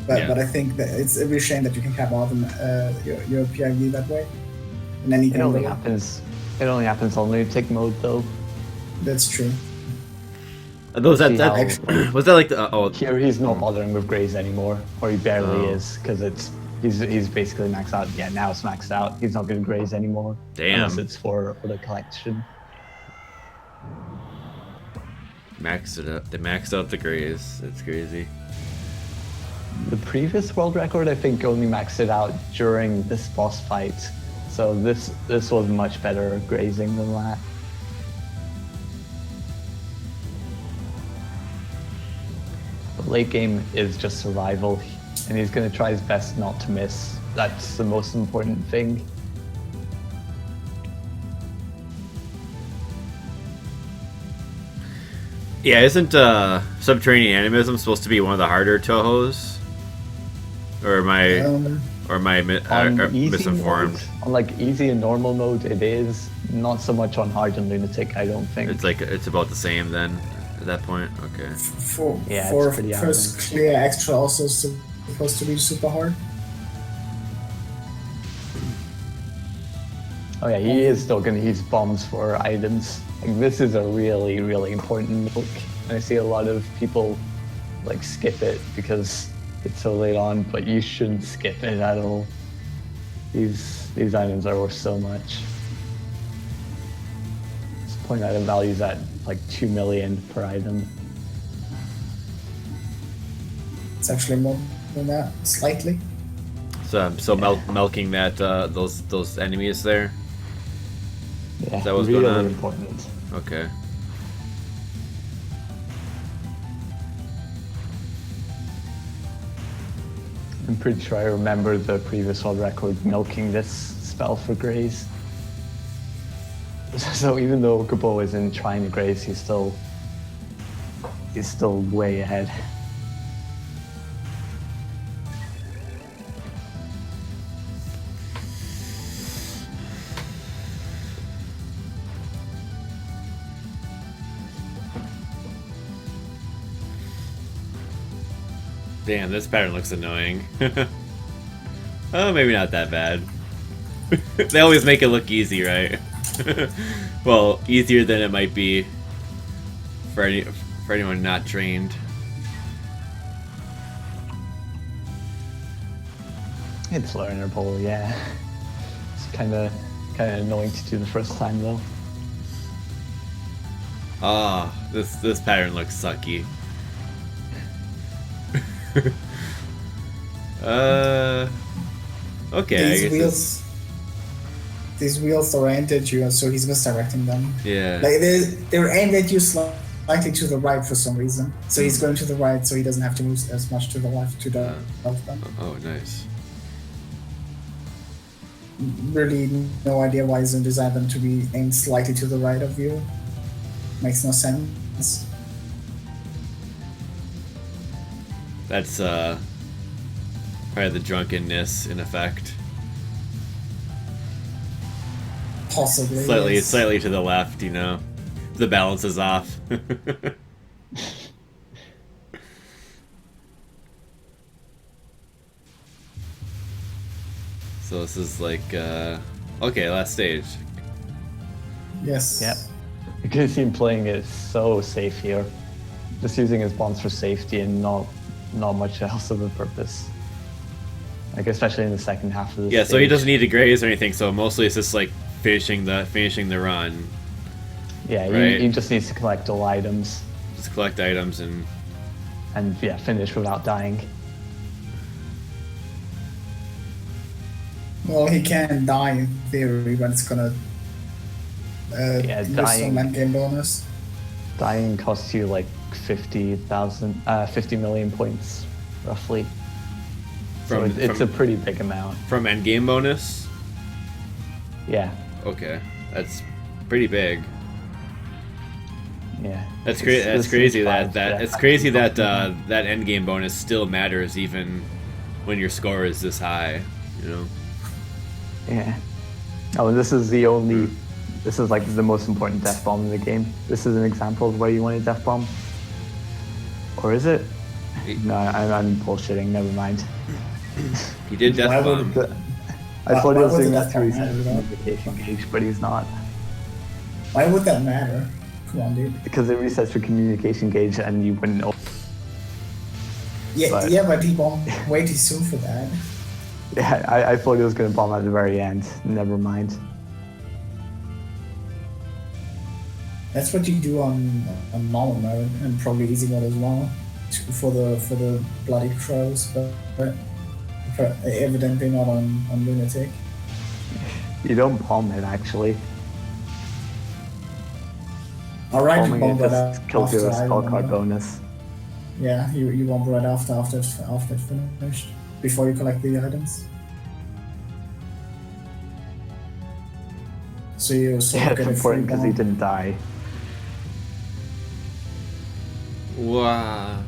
but I think that it's a real shame that you can cap out your PIV that way. In any It only happens on Lunatic mode though. That's true. Was that like the Here he's not bothering with Graze anymore, or he barely is, because he's basically maxed out. Yeah, now it's maxed out. He's not going to Graze anymore. Damn. Unless it's for the collection. maxed it up. They maxed out the Graze. It's crazy. The previous world record, I think, only maxed it out during this boss fight. So this was much better grazing than that. But late game is just survival, and he's going to try his best not to miss. That's the most important thing. Yeah, isn't Subterranean Animism supposed to be one of the harder Touhous? Or am I misinformed? Mode, on like easy and normal mode, it is. Not so much on hard and lunatic, I don't think. It's about the same then at that point. Okay. For first clear extra also supposed to be super hard. Oh yeah, he is still gonna use bombs for items. Like, this is a really, really important milk. And I see a lot of people like skip it because it's so late on, but you shouldn't skip it at all. These items are worth so much. This point item value's at like 2 million per item. It's actually more than that, slightly. So milking that those enemies there. Yeah, that was really going on? important. Okay. I'm pretty sure I remember the previous world record milking this spell for Graze. So even though Gobou isn't trying to Graze, he's still way ahead. Damn, this pattern looks annoying. Oh, maybe not that bad. They always make it look easy, right? Well, easier than it might be for anyone not trained. It's learnable, yeah. It's kind of annoying to do the first time though. Ah, this pattern looks sucky. Okay, I guess these wheels are aimed at you, so he's misdirecting them. Yeah. Like they're aimed at you slightly to the right for some reason. So he's going to the right, so he doesn't have to move as much to the left to the left. Oh, nice. Really, no idea why Zune designed them to be aimed slightly to the right of you. Makes no sense. That's probably the drunkenness in effect. Possibly. Slightly to the left, you know. The balance is off. So this is like okay, last stage. Yes. Yep. You can see him playing it so safe here. Just using his bombs for safety and not much else of a purpose. Like especially in the second half of the Yeah, stage. so he doesn't need to graze or anything, so mostly it's just like finishing the run. Yeah, right? he just needs to collect all items. Just collect items and yeah, finish without dying. Well, he can die in theory, but it's gonna use dying. some endgame bonus. Dying costs you like 50 million points, roughly. So it's a pretty big amount. From endgame bonus? Yeah. Okay. That's pretty big. Yeah. That's great. That's crazy that it's crazy that that end game bonus still matters even when your score is this high, you know. Yeah. Oh, and this is the only. This is like the most important death bomb in the game. This is an example of where you want a death bomb. Or is it? No, I'm bullshitting. Never mind. He did death bomb. I thought he was doing that to to his communication gauge, but he's not. Why would that matter? Come on, dude. Because it resets your communication gauge and you wouldn't know. Yeah, but he bombed way too soon for that. Yeah, I thought he was going to bomb at the very end. Never mind. That's what you do on normal mode and probably easy mode as well for the bloody crows, but evidently not on Lunatic. You don't bomb it actually. Alright, you Bombing bomb it right just kills your after scorecard bonus. Yeah, you bomb right after it's finished, before you collect the items. So you sort Yeah, of it's get a free important because he bomb. didn't die. Wow.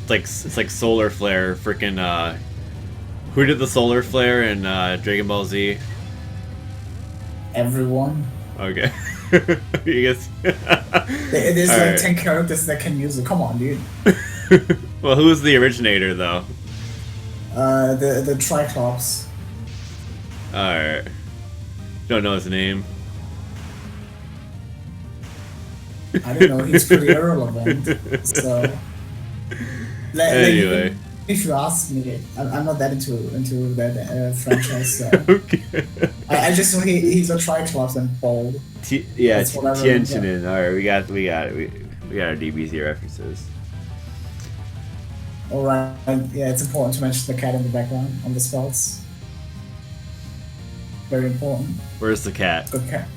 It's like solar flare, freaking who did the solar flare in Dragon Ball Z? Everyone. Okay. You guess. There's All like right. 10 characters that can use it. Come on, dude. Well, who was the originator though? The Triclops. Alright. Don't know his name. I don't know, he's pretty irrelevant. So Anyway. like, if you ask me, I'm not that into that franchise. So. Okay. I just know he's a Triclops and bald. Yeah, That's what I remember. Tianjin. Alright, we got it. We got our DBZ references. Alright, yeah, it's important to mention the cat in the background on the spells. Very important. Where's the cat? Good cat.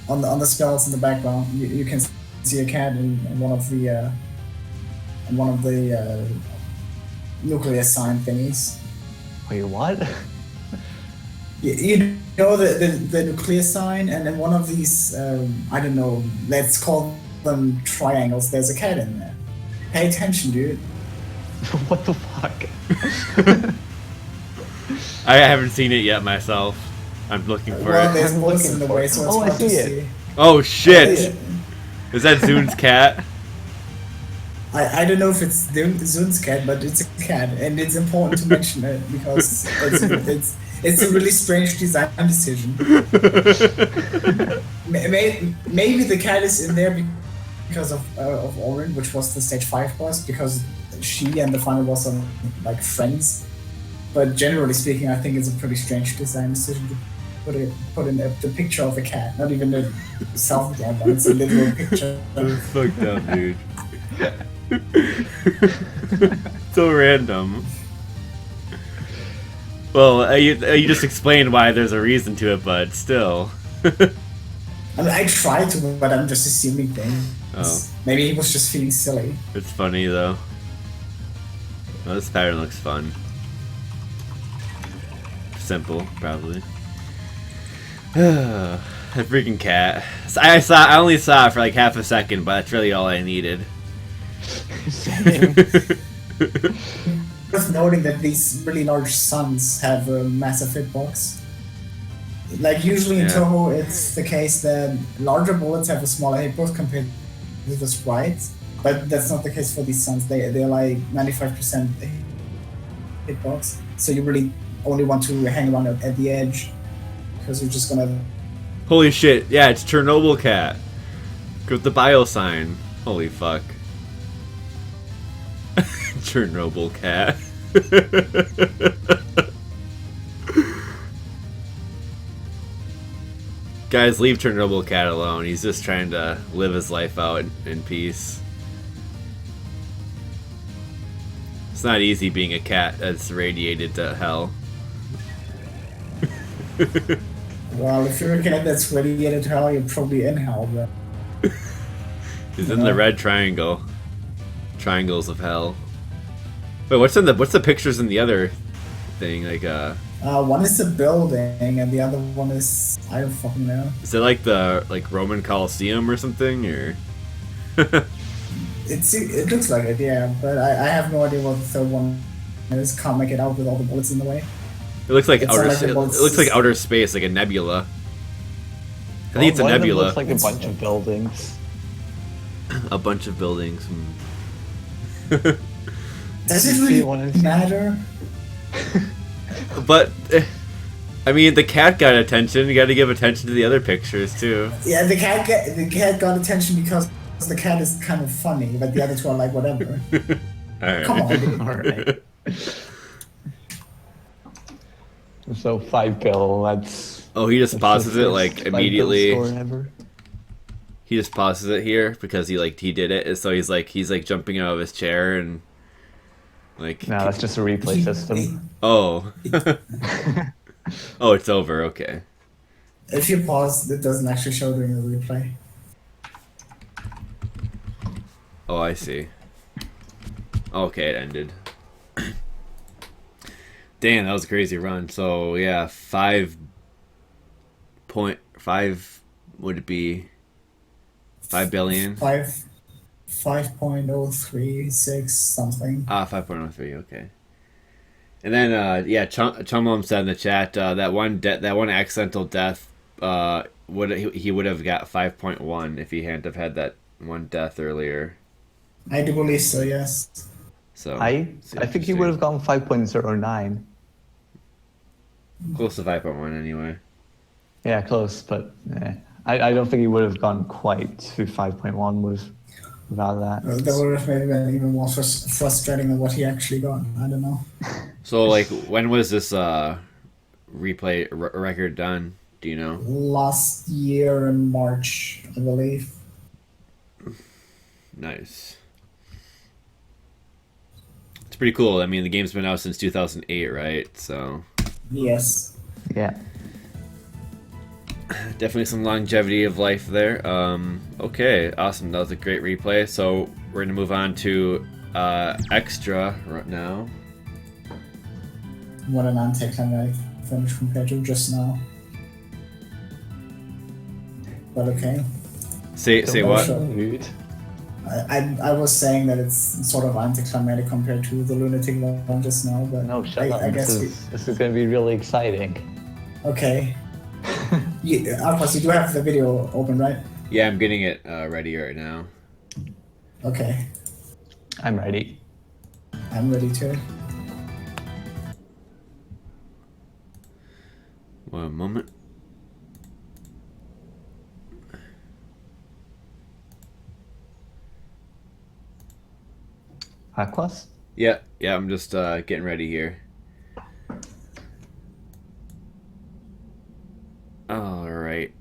On the spells in the background, you can see a cat in one of the nuclear sign thingies. Wait, what? You know the nuclear sign, and in one of these, I don't know, let's call them triangles, there's a cat in there. Pay attention, dude. What the fuck? I haven't seen it yet myself. I'm looking for Well, it. there's I'm bullets looking in the for way, it. so it's Oh, I hard to see it. see. Oh shit! Yeah. Is that Zune's cat? I don't know if it's Zun's cat, but it's a cat, and it's important to mention it because it's a really strange design decision. Maybe the cat is in there because of Orin, which was the stage 5 boss, because she and the final boss are like friends. But generally speaking, I think it's a pretty strange design decision to put in the picture of a cat, not even a self-drawn one. It's a literal picture. That's fucked up, dude. So random. Well, you just explained why there's a reason to it, but still. I mean, I tried to, but I'm just assuming things. Oh. Maybe he was just feeling silly. It's funny though. Oh, this pattern looks fun. Simple, probably. That freaking cat. I only saw it for like half a second, but that's really all I needed. Same. Worth noting that these really large suns have a massive hitbox. Like usually in Yeah. Touhou, it's the case that larger bullets have a smaller hitbox compared to the sprites, but that's not the case for these suns. They're like 95% hitbox, so you really only want to hang around at the edge because you're just gonna. Holy shit! Yeah, it's Chernobyl cat. With the bio sign. Holy fuck. Chernobyl cat. Guys, leave Chernobyl cat alone. He's just trying to live his life out in peace. It's not easy being a cat that's radiated to hell. Well, if you're a cat that's radiated to hell, you're probably in hell, bro. He's in the red triangle. Triangles of hell. Wait, what's the pictures in the other thing? Like One is the building, and the other one is I don't fucking know. is it like the Roman Colosseum or something, or? It looks like it, yeah, but I have no idea what the third one is. Can't make it out with all the bullets in the way. It looks like It's outer. not like the It bullets- looks like outer space, like a nebula. I think it's a One of them nebula. looks like a bunch of buildings. A bunch of buildings. Does it See really one is- matter? But I mean, the cat got attention. You got to give attention to the other pictures too. Yeah, the cat got attention because the cat is kind of funny, but the other two are like whatever. All right. Come on, dude. Alright. So 5 bill, that's... Oh, he just that's pauses the it like first 5 bill immediately. score ever. He just pauses it here because he did it. And so he's like jumping out of his chair and like. No, that's just a replay system. Oh. Oh, it's over. Okay. If you pause, it doesn't actually show during the replay. Oh, I see. Okay, it ended. Damn, that was a crazy run. So yeah, 5.5 would it be? 5 billion. 5.036 something. 5.03. Okay. And then yeah, Chumlum said in the chat that one accidental death he would have got 5.1 if he hadn't have had that one death earlier. I do believe so, yes. So I think he would have gone 5.09. close to 5.1 anyway. Yeah, close, but I don't think he would have gone quite to 5.1 without that. That would have maybe been even more frustrating than what he actually got. I don't know. So like, when was this replay record done? Do you know? Last year in March, I believe. Nice. It's pretty cool. I mean, the game's been out since 2008, right? So Yes. Yeah. definitely some longevity of life there. Okay, awesome. That was a great replay. So we're gonna move on to extra right now. What an anticlimactic finish compared to just now. But okay. Say what? Rude. I was saying that it's sort of anticlimactic compared to the Lunatic one just now, but No, shut up. I guess This is going to be really exciting. okay. Alphas, you do have the video open, right? Yeah, I'm getting it ready right now. Okay, I'm ready. I'm ready to. One moment. Aquas? Yeah, I'm just getting ready here. All right.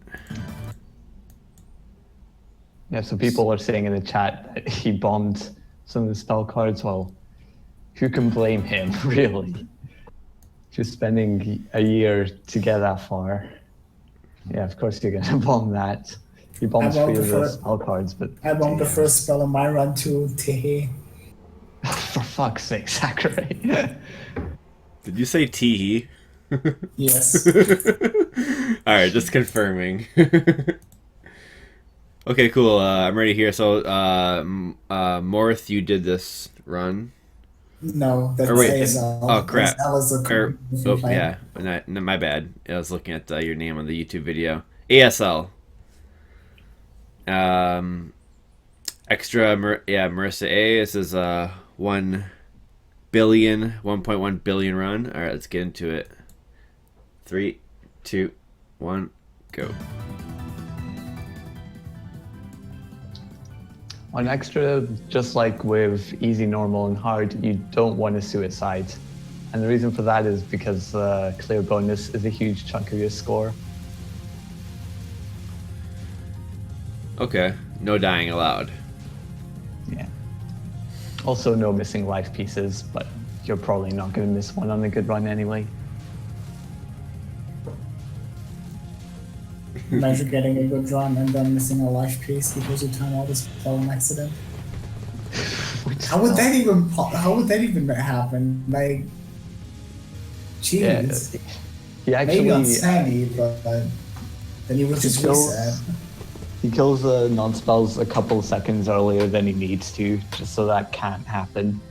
Yeah, so people are saying in the chat that he bombed some of the spell cards. Well, who can blame him, really? Just spending a year to get that far. Yeah, of course you're gonna bomb that. You bombed 3 of the spell cards, but I bombed the first spell on my run to Tehe. for fuck's sake, Sakurei. Did you say teehee? Yes. Alright, just confirming. Okay, cool. I'm ready here. So, Morth, you did this run. No, that's ASL. Oh, crap. ASL is a yeah. My bad. I was looking at your name on the YouTube video. ASL. Marisa A. This is 1 billion, 1.1 billion run. Alright, let's get into it. 3, 2, 1, go. On extra, just like with easy, normal, and hard, you don't want to suicide. And the reason for that is because clear bonus is a huge chunk of your score. Okay, no dying allowed. Yeah. Also, no missing life pieces, but you're probably not going to miss one on a good run anyway. Imagine getting a good run and then missing a life piece because you time all this spell on accident. How would that even happen? Like, jeez. Yeah, he actually, maybe on Sandy, but then he would just reset. He kills the non-spells a couple seconds earlier than he needs to, just so that can't happen.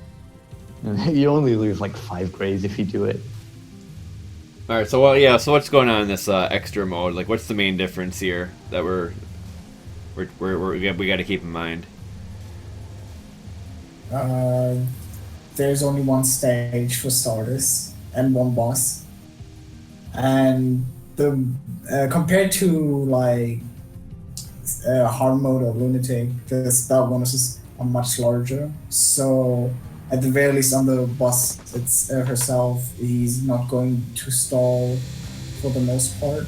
And you only lose like 5 Graze if you do it. All right, so so what's going on in this extra mode? Like, what's the main difference here that we got to keep in mind? There's only 1 stage for starters and 1 boss, and the compared to like hard mode or Lunatic, the spell bonuses are much larger. So at the very least on the boss herself, he's not going to stall for the most part.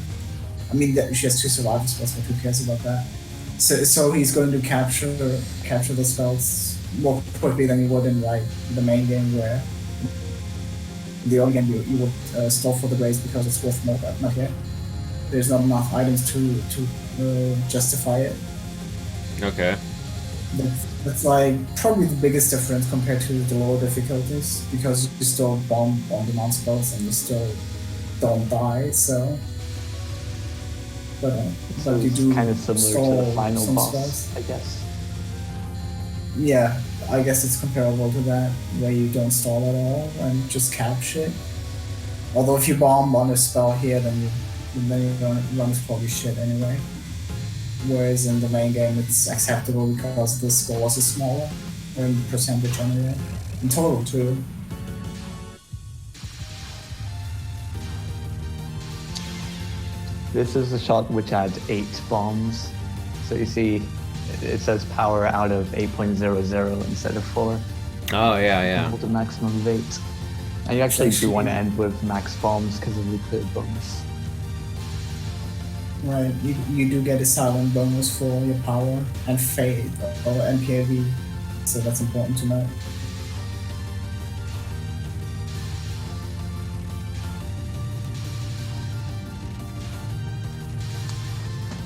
I mean, she has 2 survival spells, but who cares about that? So he's going to capture the spells more quickly than you would in like the main game, where in the early game you would stall for the Graze because it's worth more, but not yet. There's not enough items to justify it. Okay. That's like probably the biggest difference compared to the lower difficulties, because you still bomb on demand spells and you still don't die. So, but you do kind of similar to the final boss, spells. I guess. Yeah, I guess it's comparable to that, where you don't stall at all and just cap shit. Although if you bomb on a spell here, then your run is probably shit anyway. Whereas in the main game it's acceptable because the scores are smaller, in percentage anyway. In total too. This is a shot which had 8 bombs. So you see, it says power out of 8.00 instead of 4. Oh, yeah. Hold a maximum of 8. And you actually do want to end with max bombs because of the clear bonus. Right, you do get a silent bonus for your power and fade or NPAV, so that's important to know.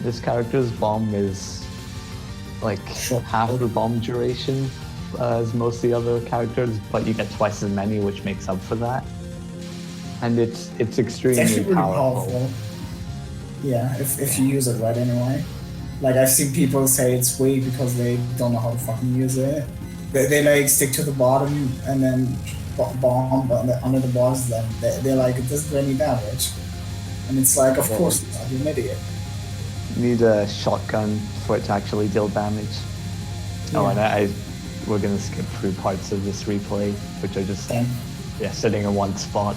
This character's bomb is like half the bomb duration as most of the other characters, but you get twice as many, which makes up for that. And it's extremely really powerful. Yeah, if you use it right anyway. Like, I've seen people say it's weak because they don't know how to fucking use it. They like stick to the bottom and then bomb under the boss, then they're like, it doesn't do any damage. And it's like, of course not, you're an idiot. You need a shotgun for it to actually deal damage. Yeah. Oh, and we're gonna skip through parts of this replay, which are just sitting in one spot.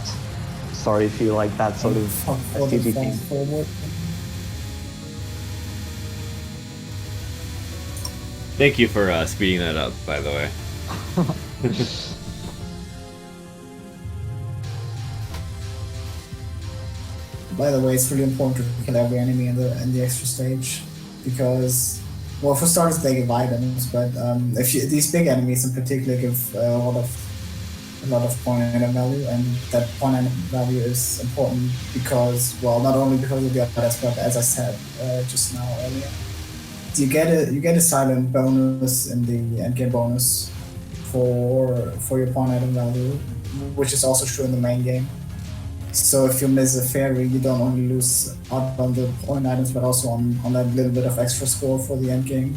Sorry if you like that sort of STG theme. Thank you for speeding that up, by the way. By the way, it's really important to kill every enemy in the extra stage, because, well, for starters they give items, but these big enemies in particular give a lot of lot of point item value, and that point item value is important because, well, not only because of the others, but as I said just now earlier, you get a silent bonus in the endgame bonus for your point item value, which is also true in the main game. So if you miss a fairy, you don't only lose out on the point items, but also on that little bit of extra score for the endgame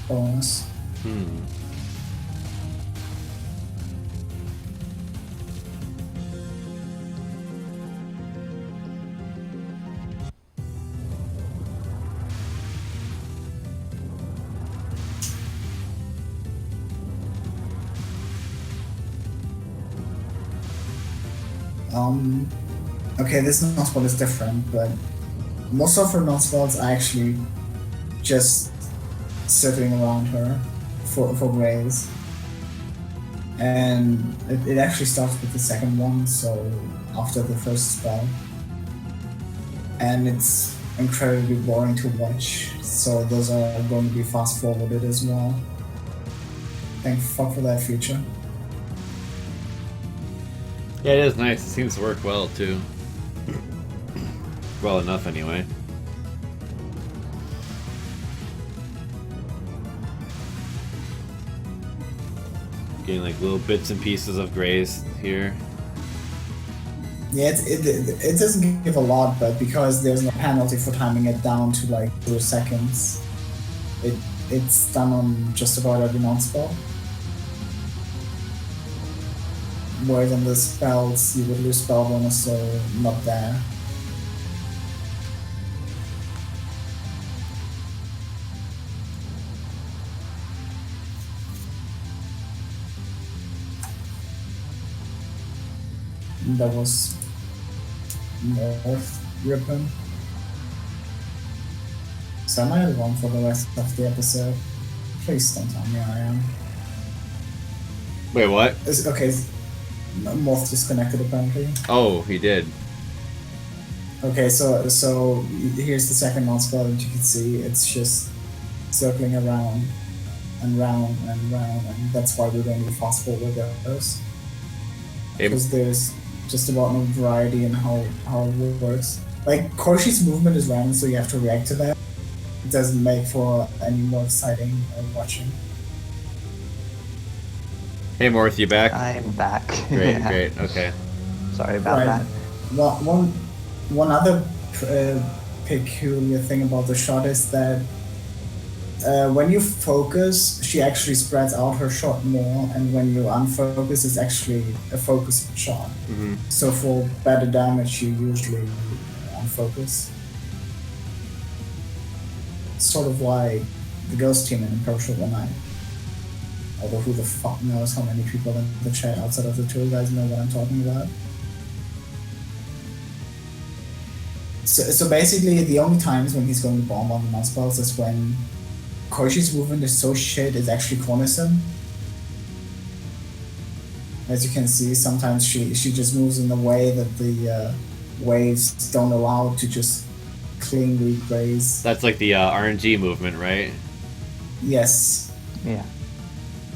bonus. Okay, this non-spell is different, but most of her non-spells are actually just circling around her for Graze. And it actually starts with the second one, so after the first spell. And it's incredibly boring to watch, so those are going to be fast-forwarded as well. Thank fuck for that feature. Yeah, it is nice. It seems to work well too. Well enough, anyway. Getting like little bits and pieces of Graze here. Yeah, it doesn't give a lot, but because there's no penalty for timing it down to like 2 seconds, it's done on just about every non-spell. Whereas on the spells, you would lose spell bonus, so not there. That was morth ribbon. So am I wrong for the rest of the episode? Please don't tell me I am. Wait, what? Okay, morth disconnected apparently. Oh, he did. Okay, so here's the second non-spell that you can see. It's just circling around and round and round, and that's why we're going to fast forward those. Because there's just about no variety in how it works. Like, Korshi's movement is random, so you have to react to that. It doesn't make for any more exciting watching. Hey, Morth, you back? I'm back. Great, Yeah. great, okay. Sorry about that. Well, one other peculiar thing about the shot is that when you focus, she actually spreads out her shot more, and when you unfocus, it's actually a focused shot. Mm-hmm. So for better damage, you usually unfocus. Sort of like the Ghost team in Imperishal One Night. Although who the fuck knows how many people in the chat outside of the two guys know what I'm talking about. So basically, the only times when he's going to bomb on the non-spells is when Koishi's movement is so shit it's actually cornerstone. As you can see, sometimes she just moves in a way that the waves don't allow to just cleanly graze. That's like the RNG movement, right? Yes. Yeah.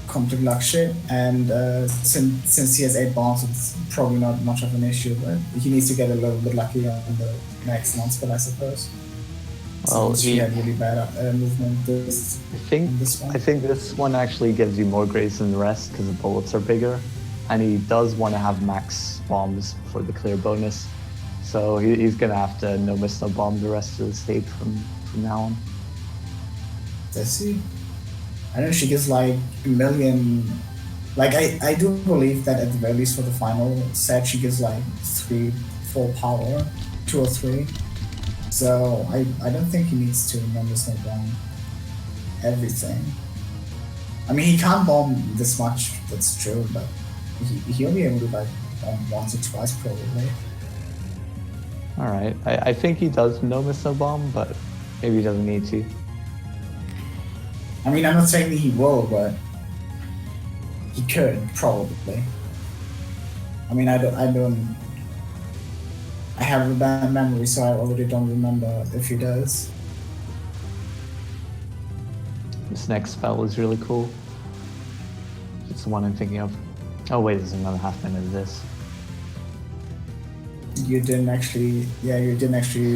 Complete luck shit, and since he has 8 bombs, it's probably not much of an issue, but he needs to get a little bit lucky on the next non-spell, I suppose. Well, he had really bad movement this one. I think this one actually gives you more grace than the rest because the bullets are bigger, and he does want to have max bombs for the clear bonus, so he's gonna have to no miss no bomb the rest of the stage from now on. Does he? I know she gets like a million. Like I do believe that at the very least for the final set she gets like 3-4 power, 2 or 3. So I don't think he needs to remember no bomb everything. I mean, he can't bomb this much, that's true, but he'll be able to like bomb once or twice probably. Alright, I think he does no miss no bomb, but maybe he doesn't need to. I mean, I'm not saying that he will, but he could probably. I mean, I have a bad memory, so I already don't remember if he does. This next spell is really cool. it's the one I'm thinking of. Oh wait, there's another half minute of this. You didn't actually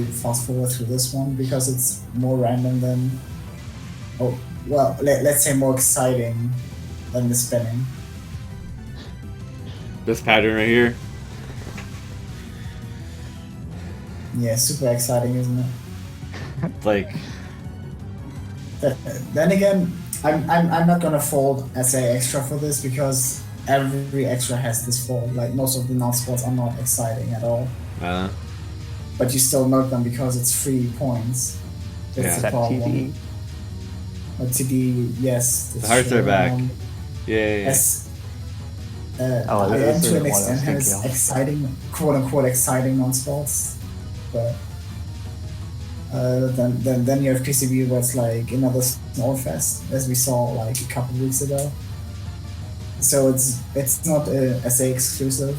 fast forward through this one because it's more random than, oh, well, let's say more exciting than the spinning. This pattern right here. Yeah, super exciting, isn't it? Like, then again, I'm not gonna fold SA extra for this because every extra has this fold. Like most of the non-sports are not exciting at all. But you still note them because it's 3 points. That's the problem. TD. But TD, yes. The hearts are back. Yeah. Yes. Oh, I am to an what I was extent has thinking of. exciting, quote unquote, exciting non-sports. But then you have PCB where it's like another small fest, as we saw like a couple of weeks ago. So it's not a SA exclusive,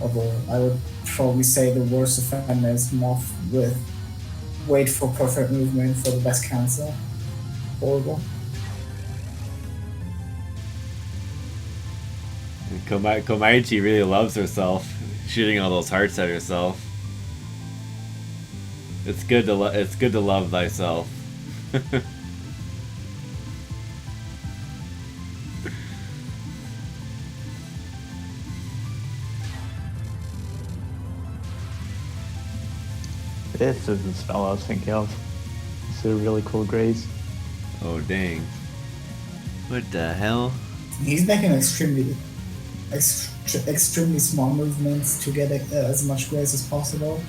although I would probably say the worst offender is morth with wait for perfect movement for the best cancel. Horrible. Komaichi really loves herself, shooting all those hearts at herself. It's good to love thyself. This is the spell I was thinking of. This is a really cool Graze. Oh dang! What the hell? He's making extremely small movements to get as much grace as possible.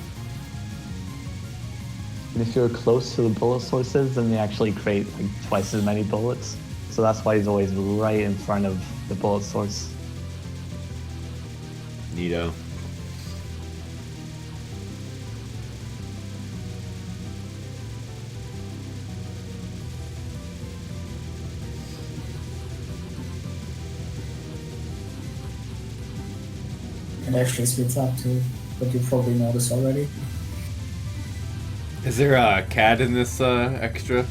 And if you're close to the bullet sources, then they actually create like twice as many bullets. So that's why he's always right in front of the bullet source. Neato. It actually speeds up too, but you probably noticed already. Is there a cat in this extra?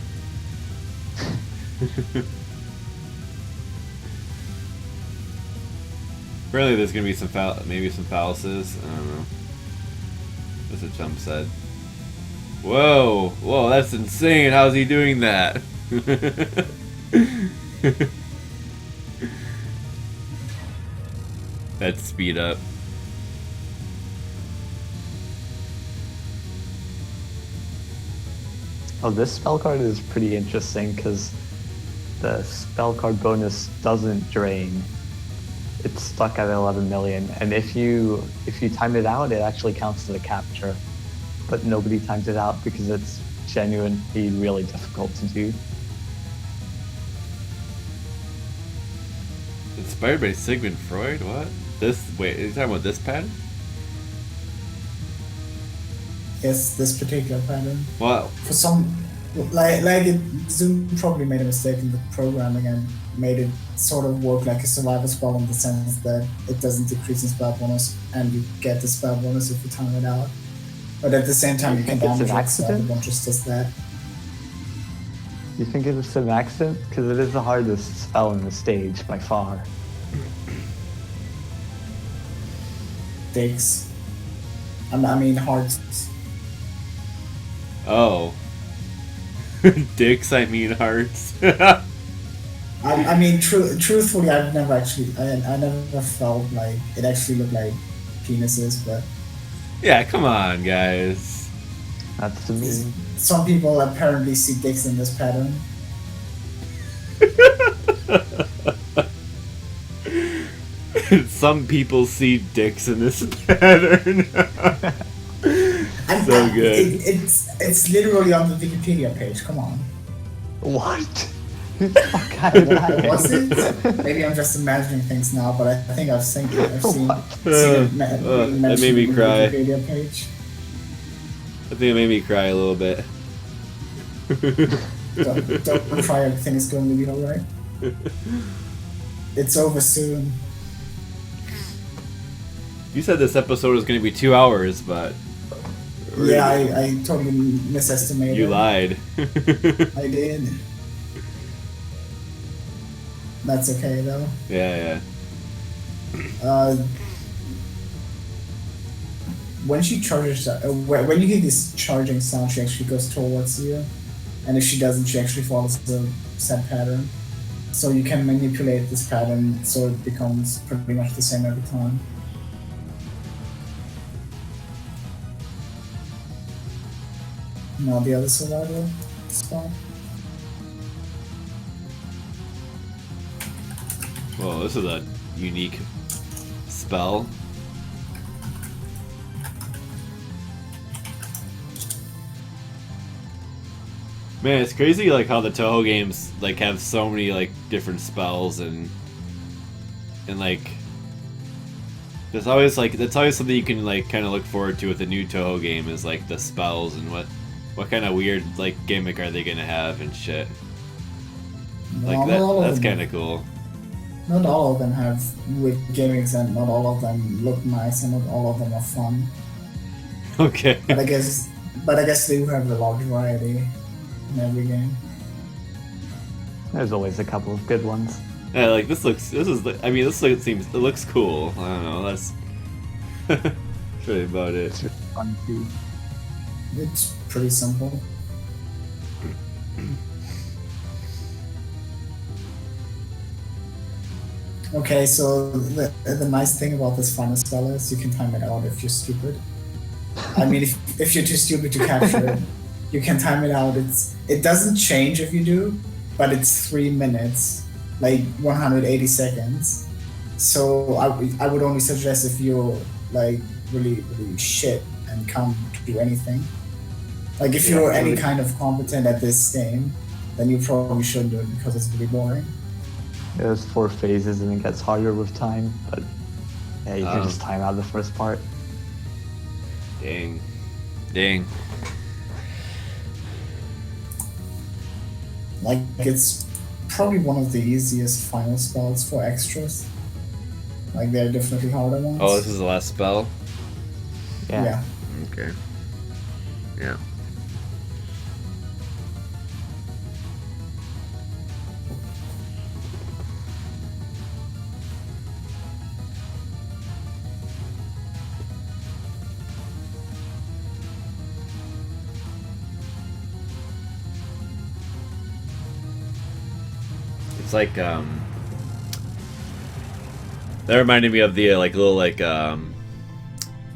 Apparently there's gonna be some maybe some phalluses. I don't know. That's what Chum said. Whoa! Whoa, that's insane! How's he doing that? That's speed up. Oh, this spell card is pretty interesting because the spell card bonus doesn't drain. It's stuck at 11 million, and if you time it out, it actually counts as a capture. But nobody times it out because it's genuinely really difficult to do. Inspired by Sigmund Freud? What? Wait, are you talking about this pattern? Yes, this particular pattern. Wow. For some, Zoom probably made a mistake in the programming and made it sort of work like a survivor spell in the sense that it doesn't decrease in spell bonus and you get the spell bonus if you time it out. But at the same time, you can damage it, so everyone just does that. You think it's an accident? Because it is the hardest spell in the stage by far. Dicks. I mean hearts. Oh. Dicks, I mean hearts. I mean, truthfully, I never felt like it actually looked like penises, but Yeah, come on, guys. That's the meme. some people apparently see dicks in this pattern. Some people see dicks in this pattern. So good. It's literally on the Wikipedia page. Come on. What? Fuck out of that. Was it? Maybe I'm just imagining things now, but I think I've seen it That made me on cry. the Wikipedia page. I think it made me cry a little bit. Don't cry. Everything is going to be alright. It's over soon. You said this episode was going to be 2 hours, but... Yeah, I totally misestimated. You lied. I did. That's okay though. Yeah. When she charges, when you hear this charging sound, she actually goes towards you, and if she doesn't, she actually follows the set pattern. So you can manipulate this pattern so it becomes pretty much the same every time. Now the other survival spot. Whoa, this is a unique spell. Man, it's crazy like how the Touhou games like have so many like different spells and like there's always like that's always something you can like kind of look forward to with a new Touhou game is like the spells and what kind of weird like gimmick are they gonna have and shit. Like that's kind of cool. Not all of them have weird gimmicks, and not all of them look nice, and not all of them are fun. Okay. But I guess they do have a large variety in every game. There's always a couple of good ones. Yeah, like this looks it looks cool. I don't know, that's really about it. It's really fun too. It's pretty simple. Okay, so the nice thing about this final spell is you can time it out if you're stupid. I mean, if you're too stupid to capture it, you can time it out. It doesn't change if you do, but it's 3 minutes, like 180 seconds. So I would only suggest if you're like really shit and can't do anything. Like if you're any kind of competent at this game, then you probably shouldn't do it because it's really boring. There's 4 phases and it gets harder with time, but yeah, you can just time out the first part. Dang. Like it's probably one of the easiest final spells for extras. Like there are definitely harder ones. Oh, this is the last spell? Yeah. Okay. Yeah. It's like that reminded me of the like little like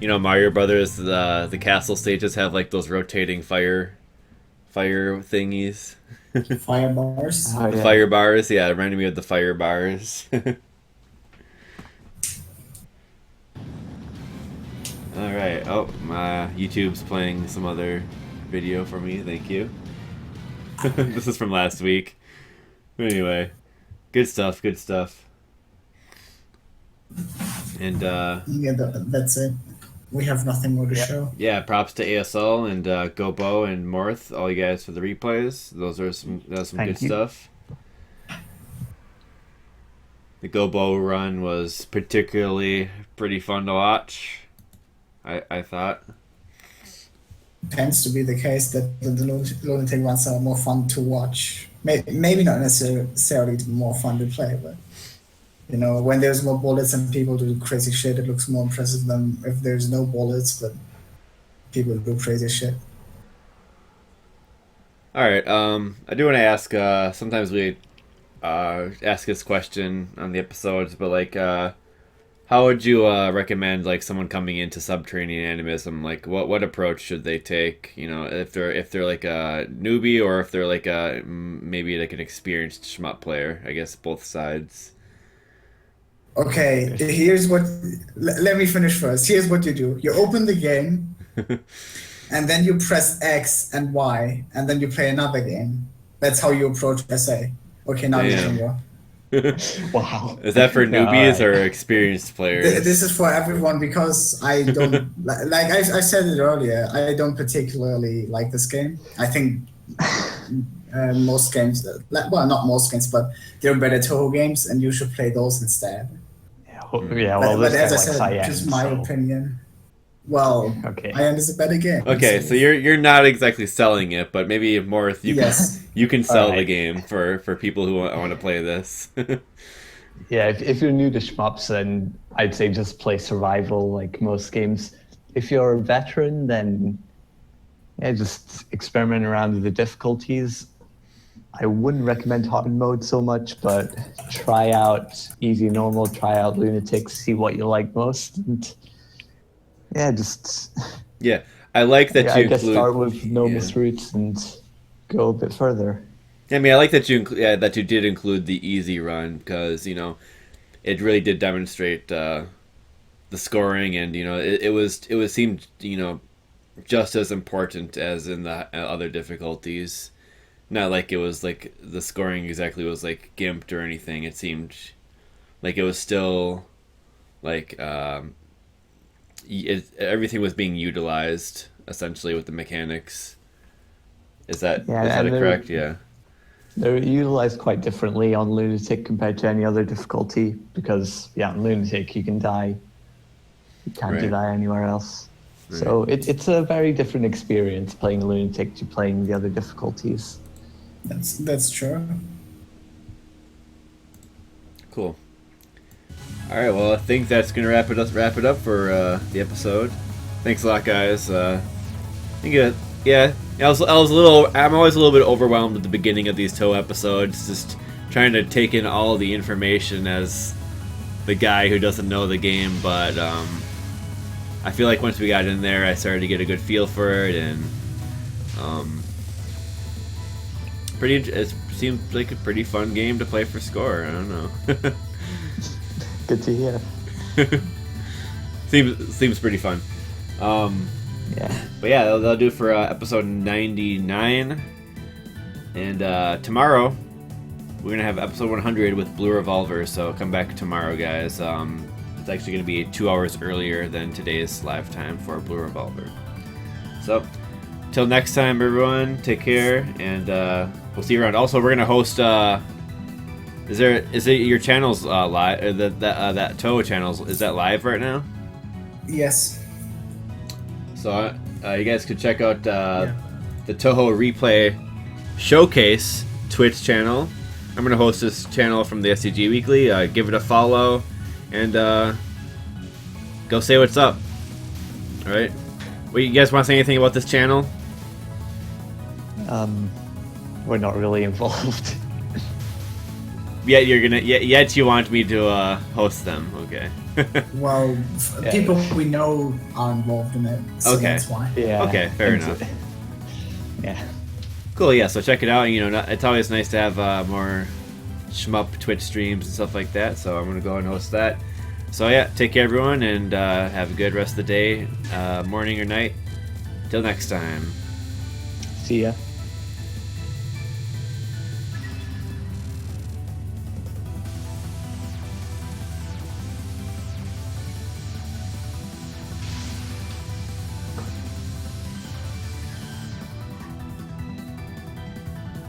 Mario Brothers, the castle stages have like those rotating fire thingies. Fire bars. Oh, yeah. Fire bars, yeah, it reminded me of the fire bars. Alright, oh, my YouTube's playing some other video for me, thank you. This is from last week. Anyway, good stuff. And Yeah, that's it. We have nothing more to show. yeah, props to ASL and Gobou and Morth, all you guys for the replays. That's some Thank good you. stuff. The Gobou run was particularly pretty fun to watch. I thought. Tends to be the case that the lunatic runs are more fun to watch. Maybe not necessarily more fun to play, but when there's more bullets and people do crazy shit, it looks more impressive than if there's no bullets but people do crazy shit. All right. I do want to ask. Sometimes we ask this question on the episodes, but like, how would you recommend like someone coming into Subterranean Animism? Like, what approach should they take? If they're like a newbie or if they're like a maybe like an experienced shmup player. I guess both sides. Okay, here's what. Let me finish first. Here's what you do. You open the game, and then you press X and Y, and then you play another game. That's how you approach SA. Okay, now you can go. Wow. Is that for newbies or experienced players? This is for everyone because I don't like I said it earlier. I don't particularly like this game. I think most games, well, not most games, but there are better Touhou games, and you should play those instead. Yeah, well, But this as I guy said, likes just Cyan, my so opinion. Well, Okay. I understand better game. Okay, so you're not exactly selling it, but maybe Morth, Yes. you can sell the Alright. game for people who want to play this. Yeah, if you're new to shmups, then I'd say just play survival like most games. If you're a veteran, then yeah, just experiment around with the difficulties. I wouldn't recommend hard mode so much, but try out easy, normal, try out Lunatic, see what you like most. And yeah, just Yeah, I like that yeah, you I guess include. start with Nomus Yeah. Roots and go a bit further. I mean, I like that that you did include the easy run because it really did demonstrate the scoring, and it was seemed just as important as in the other difficulties. Not like it was like the scoring exactly was like gimped or anything. It seemed like it was still like everything was being utilized essentially with the mechanics. Yeah, is that and correct? Yeah. they're utilized quite differently on Lunatic compared to any other difficulty because, yeah, on Lunatic you can die. You can't do Right. that anywhere else. So it's a very different experience playing Lunatic to playing the other difficulties. That's true. Cool. All right. Well, I think that's gonna wrap it up for the episode. Thanks a lot, guys. I think yeah. I was a little. I'm always a little bit overwhelmed at the beginning of these Touhou episodes, just trying to take in all the information as the guy who doesn't know the game. But I feel like once we got in there, I started to get a good feel for it, and it seemed like a pretty fun game to play for score. I don't know. Good to hear. seems pretty fun. Yeah. But yeah, that'll do for episode 99. And tomorrow, we're going to have episode 100 with Blue Revolver, so come back tomorrow, guys. It's actually going to be 2 hours earlier than today's live time for Blue Revolver. So, till next time, everyone, take care, and we'll see you around. Also, we're going to host... is it your channel's live? Or that Touhou channel, is that live right now? Yes. So you guys could check out the Touhou Replay Showcase Twitch channel. I'm going to host this channel from the STG Weekly. Give it a follow and go say what's up. All right. Well, you guys want to say anything about this channel? We're not really involved. Yet yet you want me to host them? Okay. Well, Yeah. people we know are involved in it, so Okay. that's why. Yeah. Okay, fair and- enough. Yeah. Cool. Yeah. So check it out. It's always nice to have more shmup Twitch streams and stuff like that. So I'm gonna go ahead and host that. So yeah, take care, everyone, and have a good rest of the day, morning or night. Till next time. See ya.